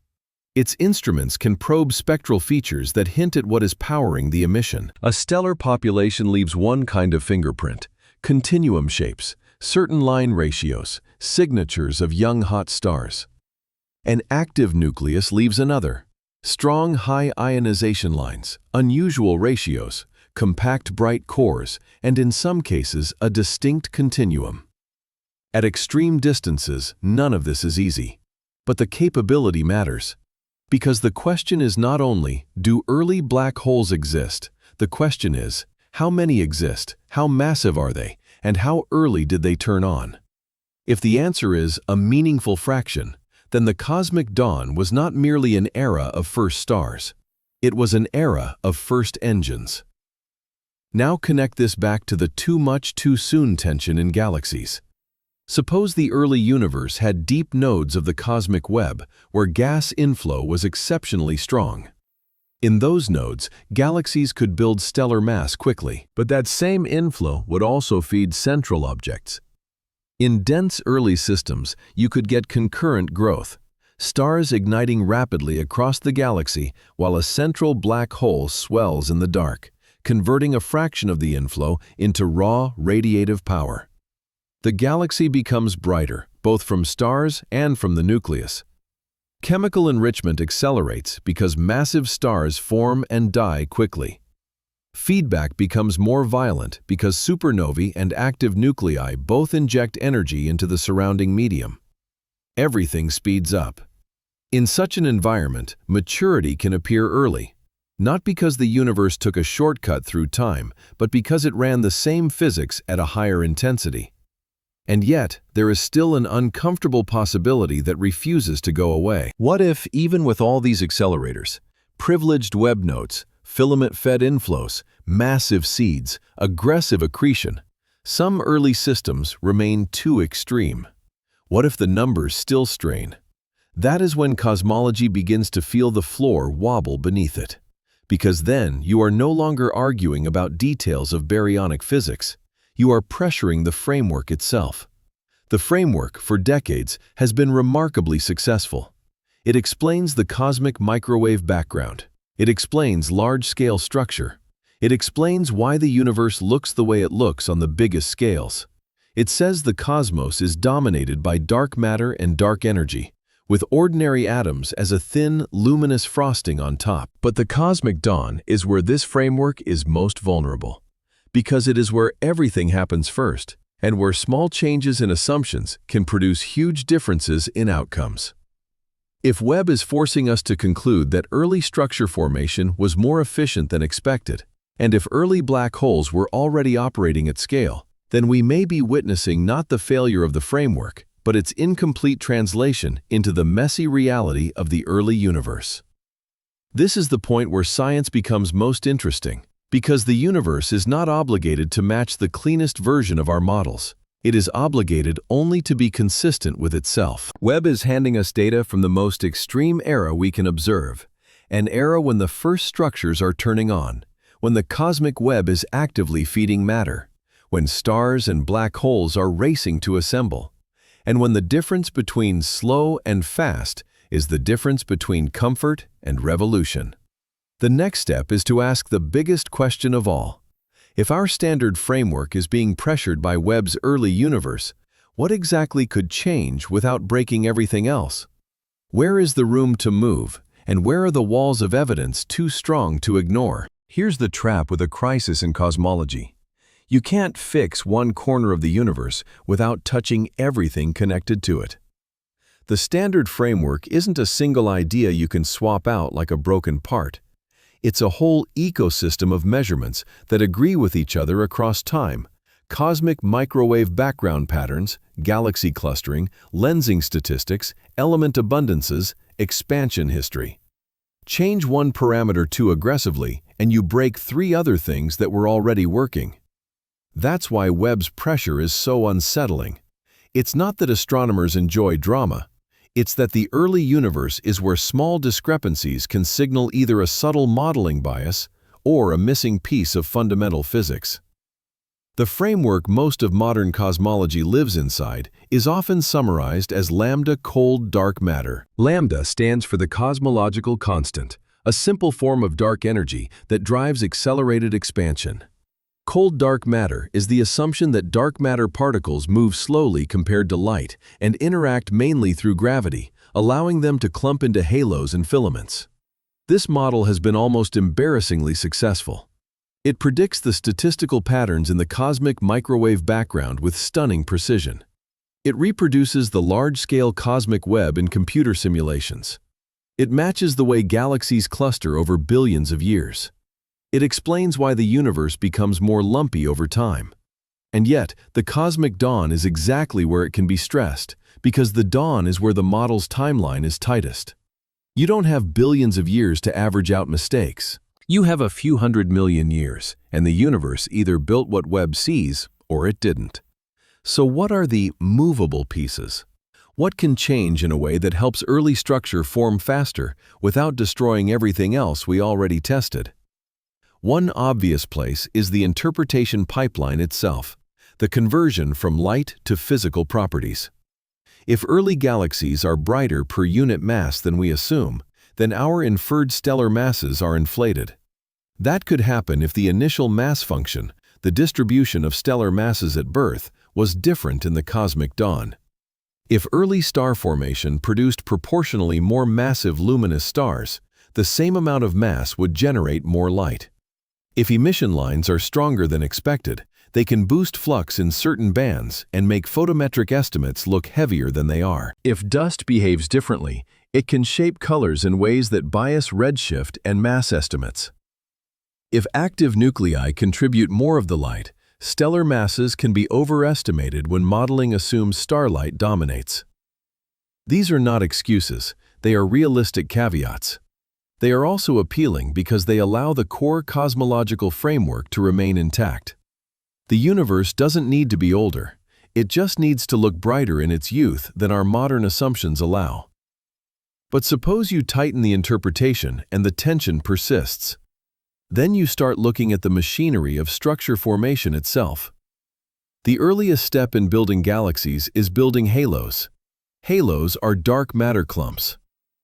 Its instruments can probe spectral features that hint at what is powering the emission. A stellar population leaves one kind of fingerprint, continuum shapes, certain line ratios, signatures of young hot stars. An active nucleus leaves another, strong high ionization lines, unusual ratios, compact bright cores, and in some cases a distinct continuum. At extreme distances, none of this is easy. But the capability matters. Because the question is not only, do early black holes exist? The question is, how many exist, how massive are they, and how early did they turn on? If the answer is a meaningful fraction, then the cosmic dawn was not merely an era of first stars. It was an era of first engines. Now connect this back to the too much too soon tension in galaxies. Suppose the early universe had deep nodes of the cosmic web where gas inflow was exceptionally strong. In those nodes, galaxies could build stellar mass quickly, but that same inflow would also feed central objects. In dense early systems, you could get concurrent growth, stars igniting rapidly across the galaxy while a central black hole swells in the dark, converting a fraction of the inflow into raw radiative power. The galaxy becomes brighter, both from stars and from the nucleus. Chemical enrichment accelerates because massive stars form and die quickly. Feedback becomes more violent because supernovae and active nuclei both inject energy into the surrounding medium. Everything speeds up. In such an environment, maturity can appear early, not because the universe took a shortcut through time, but because it ran the same physics at a higher intensity. And yet, there is still an uncomfortable possibility that refuses to go away. What if, even with all these accelerators, privileged web nodes, filament-fed inflows, massive seeds, aggressive accretion, some early systems remain too extreme? What if the numbers still strain? That is when cosmology begins to feel the floor wobble beneath it. Because then you are no longer arguing about details of baryonic physics. You are pressuring the framework itself. The framework, for decades, has been remarkably successful. It explains the cosmic microwave background. It explains large-scale structure. It explains why the universe looks the way it looks on the biggest scales. It says the cosmos is dominated by dark matter and dark energy, with ordinary atoms as a thin, luminous frosting on top. But the cosmic dawn is where this framework is most vulnerable, because it is where everything happens first, and where small changes in assumptions can produce huge differences in outcomes. If Webb is forcing us to conclude that early structure formation was more efficient than expected, and if early black holes were already operating at scale, then we may be witnessing not the failure of the framework, but its incomplete translation into the messy reality of the early universe. This is the point where science becomes most interesting, because the universe is not obligated to match the cleanest version of our models. It is obligated only to be consistent with itself. Webb is handing us data from the most extreme era we can observe, an era when the first structures are turning on, when the cosmic web is actively feeding matter, when stars and black holes are racing to assemble, and when the difference between slow and fast is the difference between comfort and revolution. The next step is to ask the biggest question of all. If our standard framework is being pressured by Webb's early universe, what exactly could change without breaking everything else? Where is the room to move, and where are the walls of evidence too strong to ignore? Here's the trap with a crisis in cosmology. You can't fix one corner of the universe without touching everything connected to it. The standard framework isn't a single idea you can swap out like a broken part. It's a whole ecosystem of measurements that agree with each other across time: cosmic microwave background patterns, galaxy clustering, lensing statistics, element abundances, expansion history. Change one parameter too aggressively, and you break three other things that were already working. That's why Webb's pressure is so unsettling. It's not that astronomers enjoy drama. It's that the early universe is where small discrepancies can signal either a subtle modeling bias or a missing piece of fundamental physics. The framework most of modern cosmology lives inside is often summarized as lambda cold dark matter. Lambda stands for the cosmological constant, a simple form of dark energy that drives accelerated expansion. Cold dark matter is the assumption that dark matter particles move slowly compared to light and interact mainly through gravity, allowing them to clump into halos and filaments. This model has been almost embarrassingly successful. It predicts the statistical patterns in the cosmic microwave background with stunning precision. It reproduces the large-scale cosmic web in computer simulations. It matches the way galaxies cluster over billions of years. It explains why the universe becomes more lumpy over time. And yet, the cosmic dawn is exactly where it can be stressed, because the dawn is where the model's timeline is tightest. You don't have billions of years to average out mistakes. You have a few 100 million years, and the universe either built what Webb sees or it didn't. So what are the movable pieces? What can change in a way that helps early structure form faster without destroying everything else we already tested? One obvious place is the interpretation pipeline itself, the conversion from light to physical properties. If early galaxies are brighter per unit mass than we assume, then our inferred stellar masses are inflated. That could happen if the initial mass function, the distribution of stellar masses at birth, was different in the cosmic dawn. If early star formation produced proportionally more massive luminous stars, the same amount of mass would generate more light. If emission lines are stronger than expected, they can boost flux in certain bands and make photometric estimates look heavier than they are. If dust behaves differently, it can shape colors in ways that bias redshift and mass estimates. If active nuclei contribute more of the light, stellar masses can be overestimated when modeling assumes starlight dominates. These are not excuses, they are realistic caveats. They are also appealing because they allow the core cosmological framework to remain intact. The universe doesn't need to be older, it just needs to look brighter in its youth than our modern assumptions allow. But suppose you tighten the interpretation and the tension persists. Then you start looking at the machinery of structure formation itself. The earliest step in building galaxies is building halos. Halos are dark matter clumps.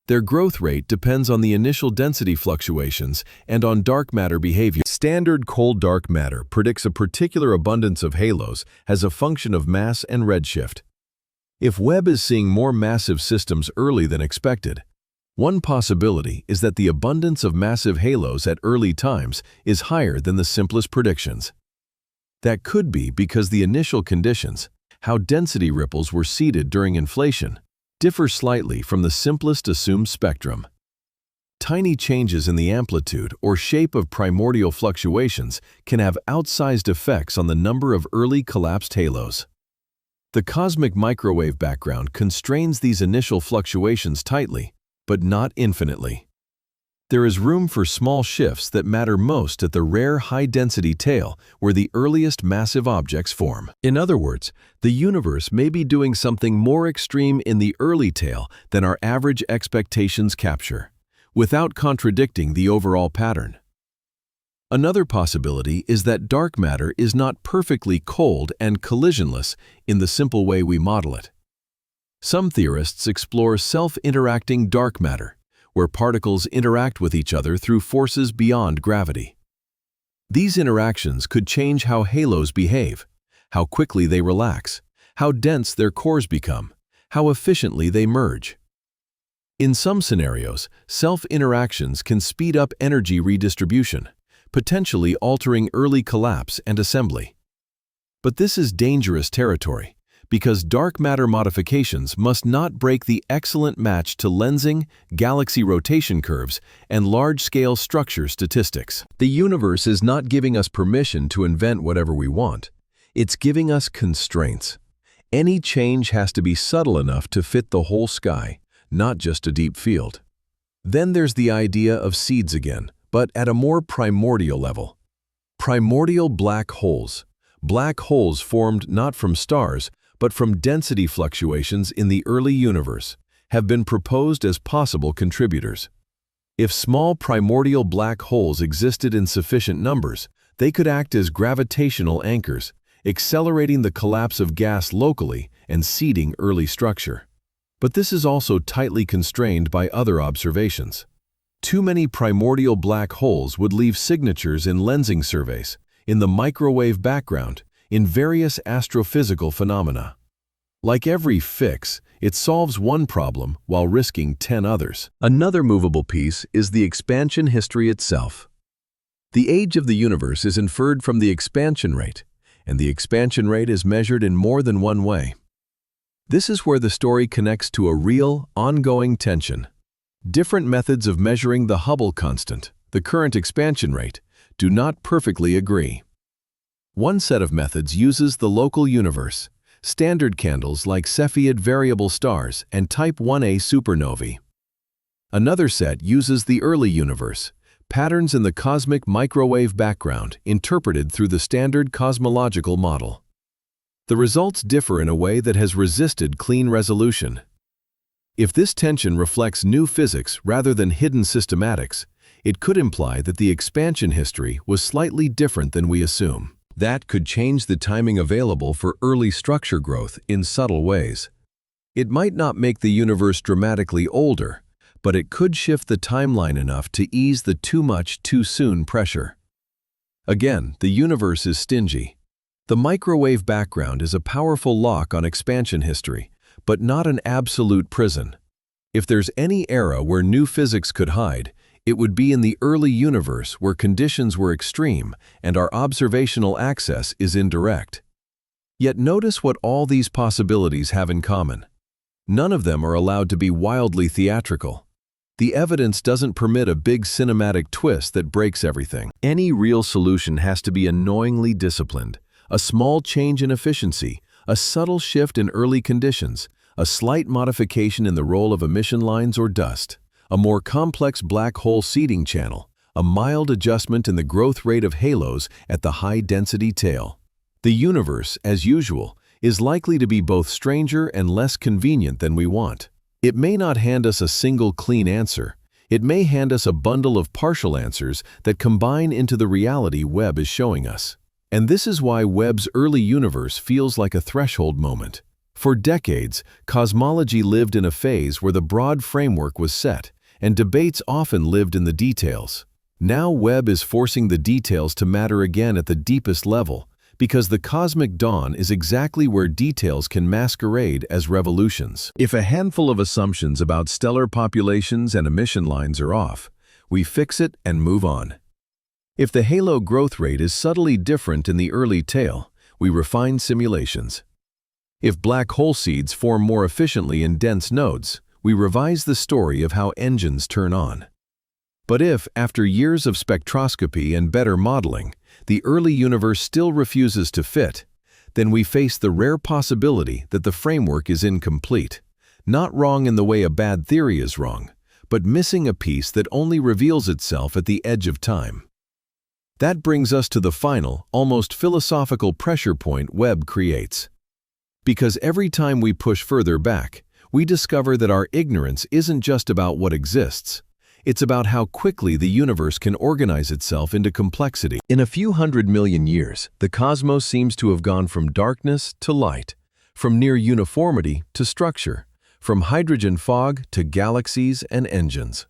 Their growth rate depends on the initial density fluctuations and on dark matter behavior. Standard cold dark matter predicts a particular abundance of halos as a function of mass and redshift. If Webb is seeing more massive systems early than expected, one possibility is that the abundance of massive halos at early times is higher than the simplest predictions. That could be because the initial conditions, how density ripples were seeded during inflation, differ slightly from the simplest assumed spectrum. Tiny changes in the amplitude or shape of primordial fluctuations can have outsized effects on the number of early collapsed halos. The cosmic microwave background constrains these initial fluctuations tightly, but not infinitely. There is room for small shifts that matter most at the rare high-density tail where the earliest massive objects form. In other words, the universe may be doing something more extreme in the early tail than our average expectations capture, without contradicting the overall pattern. Another possibility is that dark matter is not perfectly cold and collisionless in the simple way we model it. Some theorists explore self-interacting dark matter, where particles interact with each other through forces beyond gravity. These interactions could change how halos behave, how quickly they relax, how dense their cores become, how efficiently they merge. In some scenarios, self-interactions can speed up energy redistribution, potentially altering early collapse and assembly. But this is dangerous territory, because dark matter modifications must not break the excellent match to lensing, galaxy rotation curves, and large-scale structure statistics. The universe is not giving us permission to invent whatever we want. It's giving us constraints. Any change has to be subtle enough to fit the whole sky, not just a deep field. Then there's the idea of seeds again, but at a more primordial level. Primordial black holes. Black holes formed not from stars, but from density fluctuations in the early universe, have been proposed as possible contributors. If small primordial black holes existed in sufficient numbers, they could act as gravitational anchors, accelerating the collapse of gas locally and seeding early structure. But this is also tightly constrained by other observations. Too many primordial black holes would leave signatures in lensing surveys, in the microwave background, in various astrophysical phenomena. Like every fix, it solves one problem while risking 10 others. Another movable piece is the expansion history itself. The age of the universe is inferred from the expansion rate, and the expansion rate is measured in more than one way. This is where the story connects to a real, ongoing tension. Different methods of measuring the Hubble constant, the current expansion rate, do not perfectly agree. One set of methods uses the local universe, standard candles like Cepheid variable stars and Type 1a supernovae. Another set uses the early universe, patterns in the cosmic microwave background interpreted through the standard cosmological model. The results differ in a way that has resisted clean resolution. If this tension reflects new physics rather than hidden systematics, it could imply that the expansion history was slightly different than we assume. That could change the timing available for early structure growth in subtle ways. It might not make the universe dramatically older, but it could shift the timeline enough to ease the too much, too soon pressure. Again, the universe is stingy. The microwave background is a powerful lock on expansion history, but not an absolute prison. If there's any era where new physics could hide, it would be in the early universe where conditions were extreme and our observational access is indirect. Yet notice what all these possibilities have in common. None of them are allowed to be wildly theatrical. The evidence doesn't permit a big cinematic twist that breaks everything. Any real solution has to be annoyingly disciplined. A small change in efficiency, a subtle shift in early conditions, a slight modification in the role of emission lines or dust, a more complex black hole seeding channel, a mild adjustment in the growth rate of halos at the high-density tail. The universe, as usual, is likely to be both stranger and less convenient than we want. It may not hand us a single clean answer. It may hand us a bundle of partial answers that combine into the reality Webb is showing us. And this is why Webb's early universe feels like a threshold moment. For decades, cosmology lived in a phase where the broad framework was set, and debates often lived in the details. Now Webb is forcing the details to matter again at the deepest level, because the cosmic dawn is exactly where details can masquerade as revolutions. If a handful of assumptions about stellar populations and emission lines are off, we fix it and move on. If the halo growth rate is subtly different in the early tail, we refine simulations. If black hole seeds form more efficiently in dense nodes, we revise the story of how engines turn on. But if, after years of spectroscopy and better modeling, the early universe still refuses to fit, then we face the rare possibility that the framework is incomplete, not wrong in the way a bad theory is wrong, but missing a piece that only reveals itself at the edge of time. That brings us to the final, almost philosophical pressure point Webb creates. Because every time we push further back, we discover that our ignorance isn't just about what exists. It's about how quickly the universe can organize itself into complexity. In a few 100 million years, the cosmos seems to have gone from darkness to light, from near uniformity to structure, from hydrogen fog to galaxies and engines.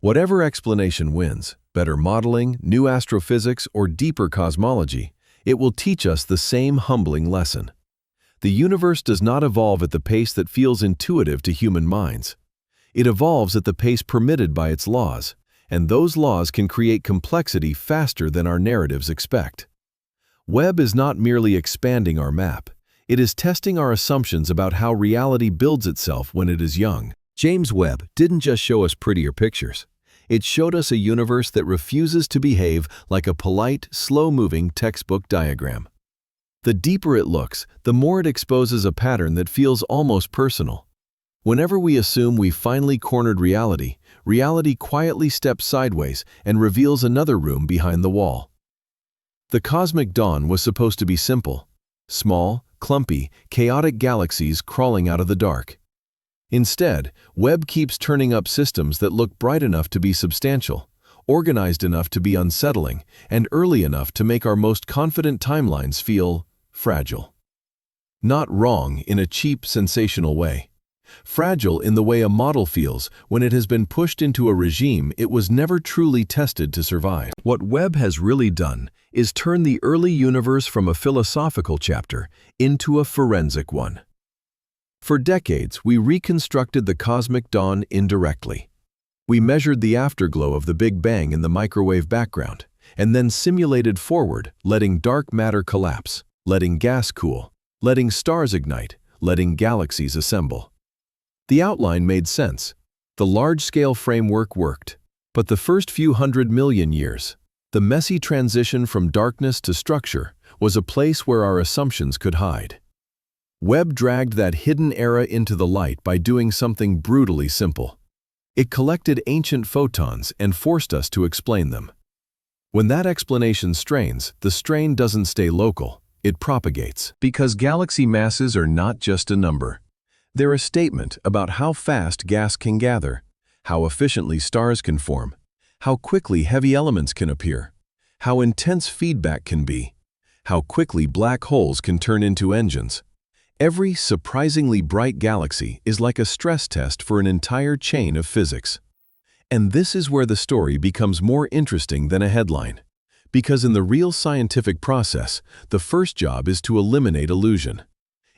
Whatever explanation wins, better modeling, new astrophysics, or deeper cosmology, it will teach us the same humbling lesson. The universe does not evolve at the pace that feels intuitive to human minds. It evolves at the pace permitted by its laws, and those laws can create complexity faster than our narratives expect. Webb is not merely expanding our map, it is testing our assumptions about how reality builds itself when it is young. James Webb didn't just show us prettier pictures. It showed us a universe that refuses to behave like a polite, slow-moving textbook diagram. The deeper it looks, the more it exposes a pattern that feels almost personal. Whenever we assume we've finally cornered reality, reality quietly steps sideways and reveals another room behind the wall. The cosmic dawn was supposed to be simple. Small, clumpy, chaotic galaxies crawling out of the dark. Instead, Webb keeps turning up systems that look bright enough to be substantial, organized enough to be unsettling, and early enough to make our most confident timelines feel fragile. Not wrong in a cheap, sensational way. Fragile in the way a model feels when it has been pushed into a regime it was never truly tested to survive. What Webb has really done is turn the early universe from a philosophical chapter into a forensic one. For decades, we reconstructed the cosmic dawn indirectly. We measured the afterglow of the Big Bang in the microwave background, and then simulated forward, letting dark matter collapse, letting gas cool, letting stars ignite, letting galaxies assemble. The outline made sense. The large-scale framework worked. But the first few 100 million years, the messy transition from darkness to structure, was a place where our assumptions could hide. Webb dragged that hidden era into the light by doing something brutally simple. It collected ancient photons and forced us to explain them. When that explanation strains, the strain doesn't stay local, it propagates. Because galaxy masses are not just a number. They're a statement about how fast gas can gather, how efficiently stars can form, how quickly heavy elements can appear, how intense feedback can be, how quickly black holes can turn into engines. Every surprisingly bright galaxy is like a stress test for an entire chain of physics. And this is where the story becomes more interesting than a headline. Because in the real scientific process, the first job is to eliminate illusion.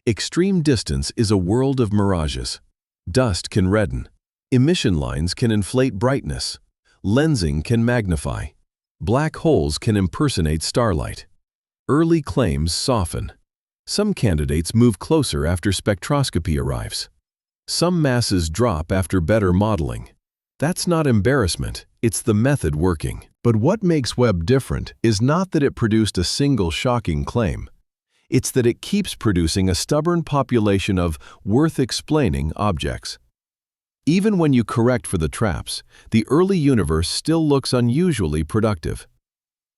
Extreme distance is a world of mirages. Dust can redden. Emission lines can inflate brightness. Lensing can magnify. Black holes can impersonate starlight. Early claims soften. Some candidates move closer after spectroscopy arrives. Some masses drop after better modeling. That's not embarrassment, it's the method working. But what makes Webb different is not that it produced a single shocking claim. It's that it keeps producing a stubborn population of worth-explaining objects. Even when you correct for the traps, the early universe still looks unusually productive.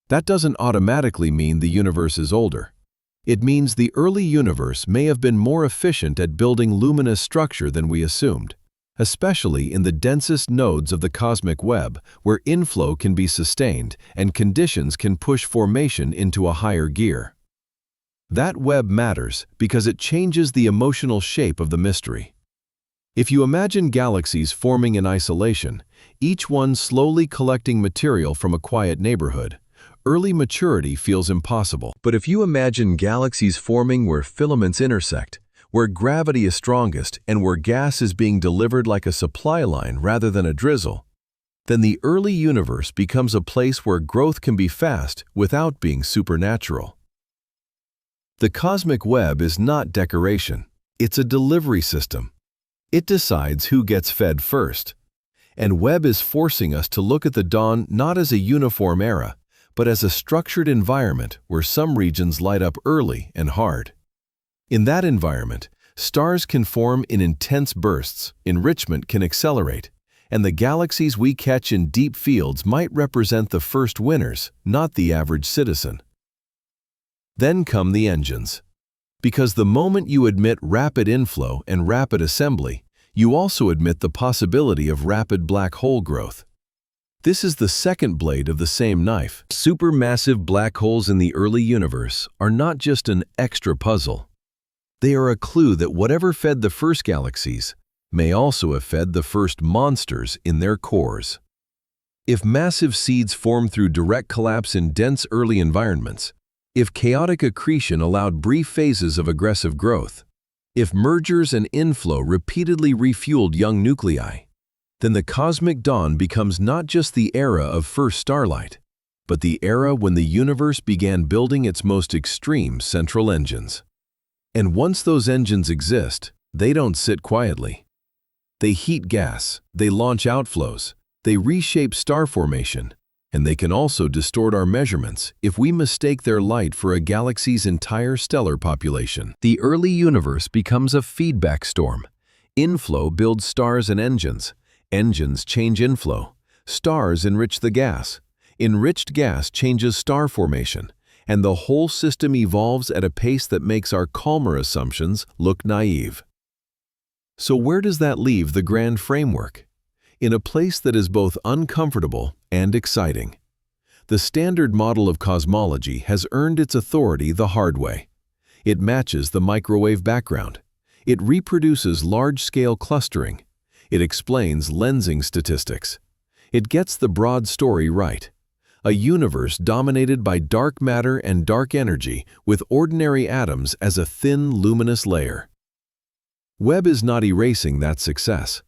That doesn't automatically mean the universe is older. It means the early universe may have been more efficient at building luminous structure than we assumed. especially in the densest nodes of the cosmic web, where inflow can be sustained and conditions can push formation into a higher gear. That web matters because it changes the emotional shape of the mystery. If you imagine galaxies forming in isolation, each one slowly collecting material from a quiet neighborhood, early maturity feels impossible. But if you imagine galaxies forming where filaments intersect, where gravity is strongest and where gas is being delivered like a supply line rather than a drizzle, then the early universe becomes a place where growth can be fast without being supernatural. The cosmic web is not decoration, it's a delivery system. It decides who gets fed first. And Webb is forcing us to look at the dawn not as a uniform era, but as a structured environment where some regions light up early and hard. In that environment, stars can form in intense bursts, enrichment can accelerate, and the galaxies we catch in deep fields might represent the first winners, not the average citizen. Then come the engines. Because the moment you admit rapid inflow and rapid assembly, you also admit the possibility of rapid black hole growth. This is the second blade of the same knife. Supermassive black holes in the early universe are not just an extra puzzle. They are a clue that whatever fed the first galaxies may also have fed the first monsters in their cores. If massive seeds form through direct collapse in dense early environments, if chaotic accretion allowed brief phases of aggressive growth, if mergers and inflow repeatedly refueled young nuclei, then the cosmic dawn becomes not just the era of first starlight, but the era when the universe began building its most extreme central engines. And once those engines exist, they don't sit quietly. They heat gas, they launch outflows, they reshape star formation, and they can also distort our measurements if we mistake their light for a galaxy's entire stellar population. The early universe becomes a feedback storm. Inflow builds stars and engines. Engines change inflow. Stars enrich the gas. Enriched gas changes star formation. And the whole system evolves at a pace that makes our calmer assumptions look naive. So where does that leave the grand framework? In a place that is both uncomfortable and exciting. The standard model of cosmology has earned its authority the hard way. It matches the microwave background. It reproduces large-scale clustering. It explains lensing statistics. It gets the broad story right. A universe dominated by dark matter and dark energy with ordinary atoms as a thin, luminous layer. Webb is not erasing that success.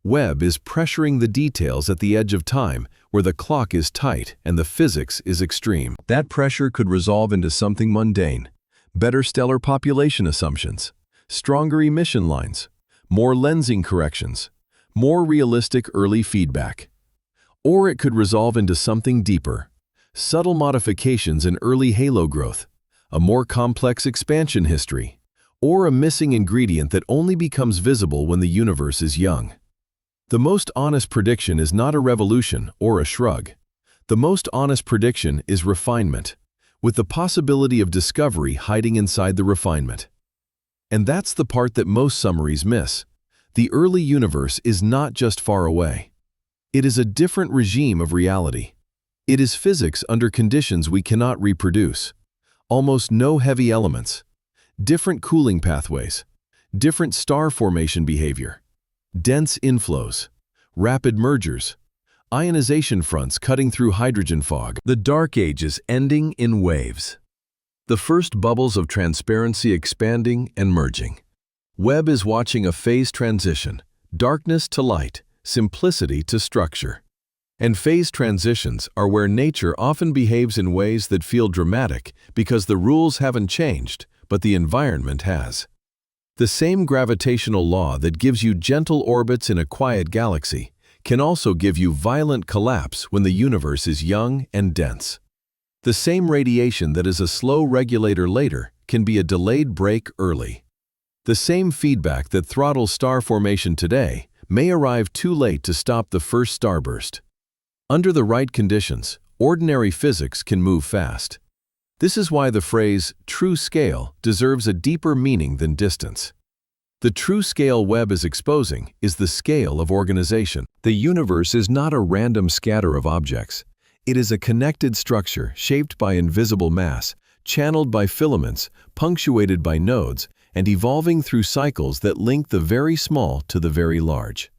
Webb is pressuring the details at the edge of time where the clock is tight and the physics is extreme. That pressure could resolve into something mundane. Better stellar population assumptions, stronger emission lines, more lensing corrections, more realistic early feedback. Or it could resolve into something deeper, subtle modifications in early halo growth, a more complex expansion history, or a missing ingredient that only becomes visible when the universe is young. The most honest prediction is not a revolution or a shrug. The most honest prediction is refinement, with the possibility of discovery hiding inside the refinement. And that's the part that most summaries miss. The early universe is not just far away. It is a different regime of reality. It is physics under conditions we cannot reproduce. Almost no heavy elements. Different cooling pathways. Different star formation behavior. Dense inflows. Rapid mergers. Ionization fronts cutting through hydrogen fog. The Dark Ages ending in waves. The first bubbles of transparency expanding and merging. Webb is watching a phase transition. Darkness to light. Simplicity to structure. And phase transitions are where nature often behaves in ways that feel dramatic because the rules haven't changed, but the environment has. The same gravitational law that gives you gentle orbits in a quiet galaxy can also give you violent collapse when the universe is young and dense. The same radiation that is a slow regulator later can be a delayed break early. The same feedback that throttles star formation today may arrive too late to stop the first starburst. Under the right conditions, ordinary physics can move fast. This is why the phrase, true scale, deserves a deeper meaning than distance. The true scale Webb is exposing is the scale of organization. The universe is not a random scatter of objects. It is a connected structure shaped by invisible mass, channeled by filaments, punctuated by nodes, and evolving through cycles that link the very small to the very large.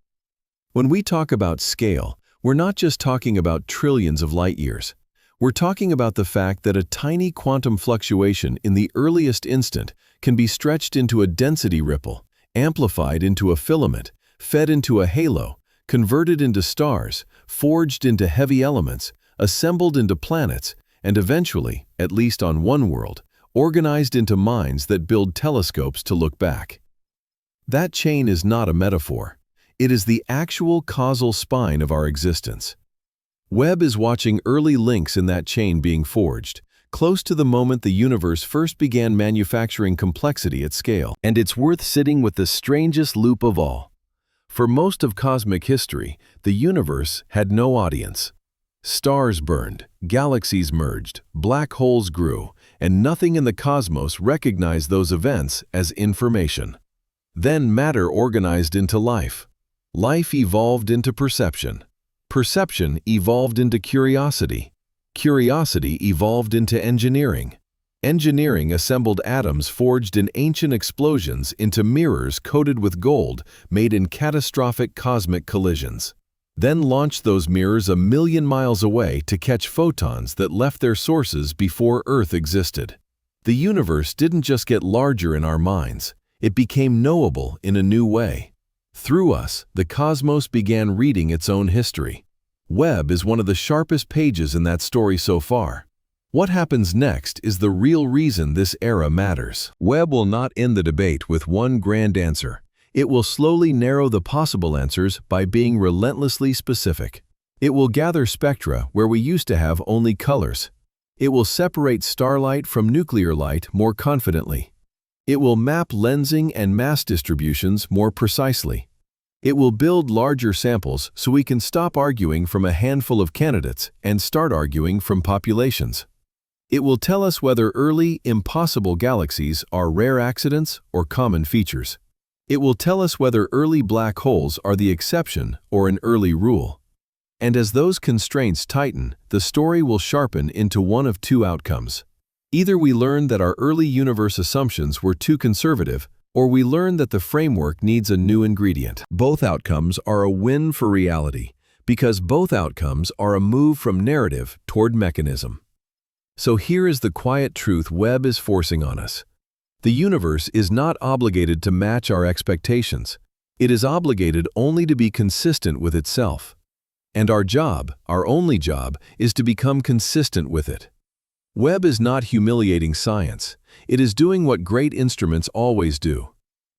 When we talk about scale, we're not just talking about trillions of light years. We're talking about the fact that a tiny quantum fluctuation in the earliest instant can be stretched into a density ripple, amplified into a filament, fed into a halo, converted into stars, forged into heavy elements, assembled into planets, and eventually, at least on one world, organized into minds that build telescopes to look back. That chain is not a metaphor. It is the actual causal spine of our existence. Webb is watching early links in that chain being forged, close to the moment the universe first began manufacturing complexity at scale. And it's worth sitting with the strangest loop of all. For most of cosmic history, the universe had no audience. Stars burned, galaxies merged, black holes grew, and nothing in the cosmos recognized those events as information. Then matter organized into life. Life evolved into perception. Perception evolved into curiosity. Curiosity evolved into engineering. Engineering assembled atoms forged in ancient explosions into mirrors coated with gold made in catastrophic cosmic collisions. Then launched those mirrors 1,000,000 miles away to catch photons that left their sources before Earth existed. The universe didn't just get larger in our minds, it became knowable in a new way. Through us, the cosmos began reading its own history. Webb is one of the sharpest pages in that story so far. What happens next is the real reason this era matters. Webb will not end the debate with one grand answer. It will slowly narrow the possible answers by being relentlessly specific. It will gather spectra where we used to have only colors. It will separate starlight from nuclear light more confidently. It will map lensing and mass distributions more precisely. It will build larger samples so we can stop arguing from a handful of candidates and start arguing from populations. It will tell us whether early, impossible galaxies are rare accidents or common features. It will tell us whether early black holes are the exception or an early rule. And as those constraints tighten, the story will sharpen into one of two outcomes. Either we learn that our early universe assumptions were too conservative, or we learn that the framework needs a new ingredient. Both outcomes are a win for reality, because both outcomes are a move from narrative toward mechanism. So here is the quiet truth Webb is forcing on us. The universe is not obligated to match our expectations. It is obligated only to be consistent with itself. And our job, our only job, is to become consistent with it. Webb is not humiliating science. It is doing what great instruments always do.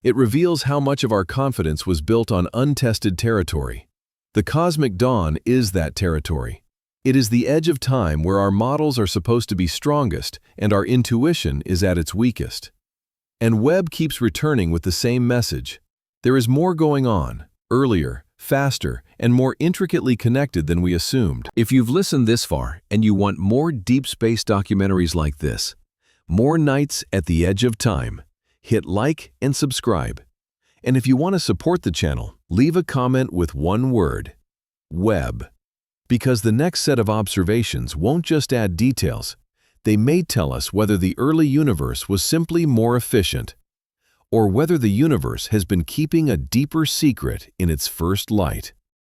It reveals how much of our confidence was built on untested territory. The cosmic dawn is that territory. It is the edge of time where our models are supposed to be strongest and our intuition is at its weakest. And Webb keeps returning with the same message. There is more going on, earlier, faster, and more intricately connected than we assumed. If you've listened this far and you want more deep space documentaries like this, more nights at the edge of time, hit like and subscribe. And if you want to support the channel, leave a comment with one word: Webb. Because the next set of observations won't just add details, they may tell us whether the early universe was simply more efficient, or whether the universe has been keeping a deeper secret in its first light.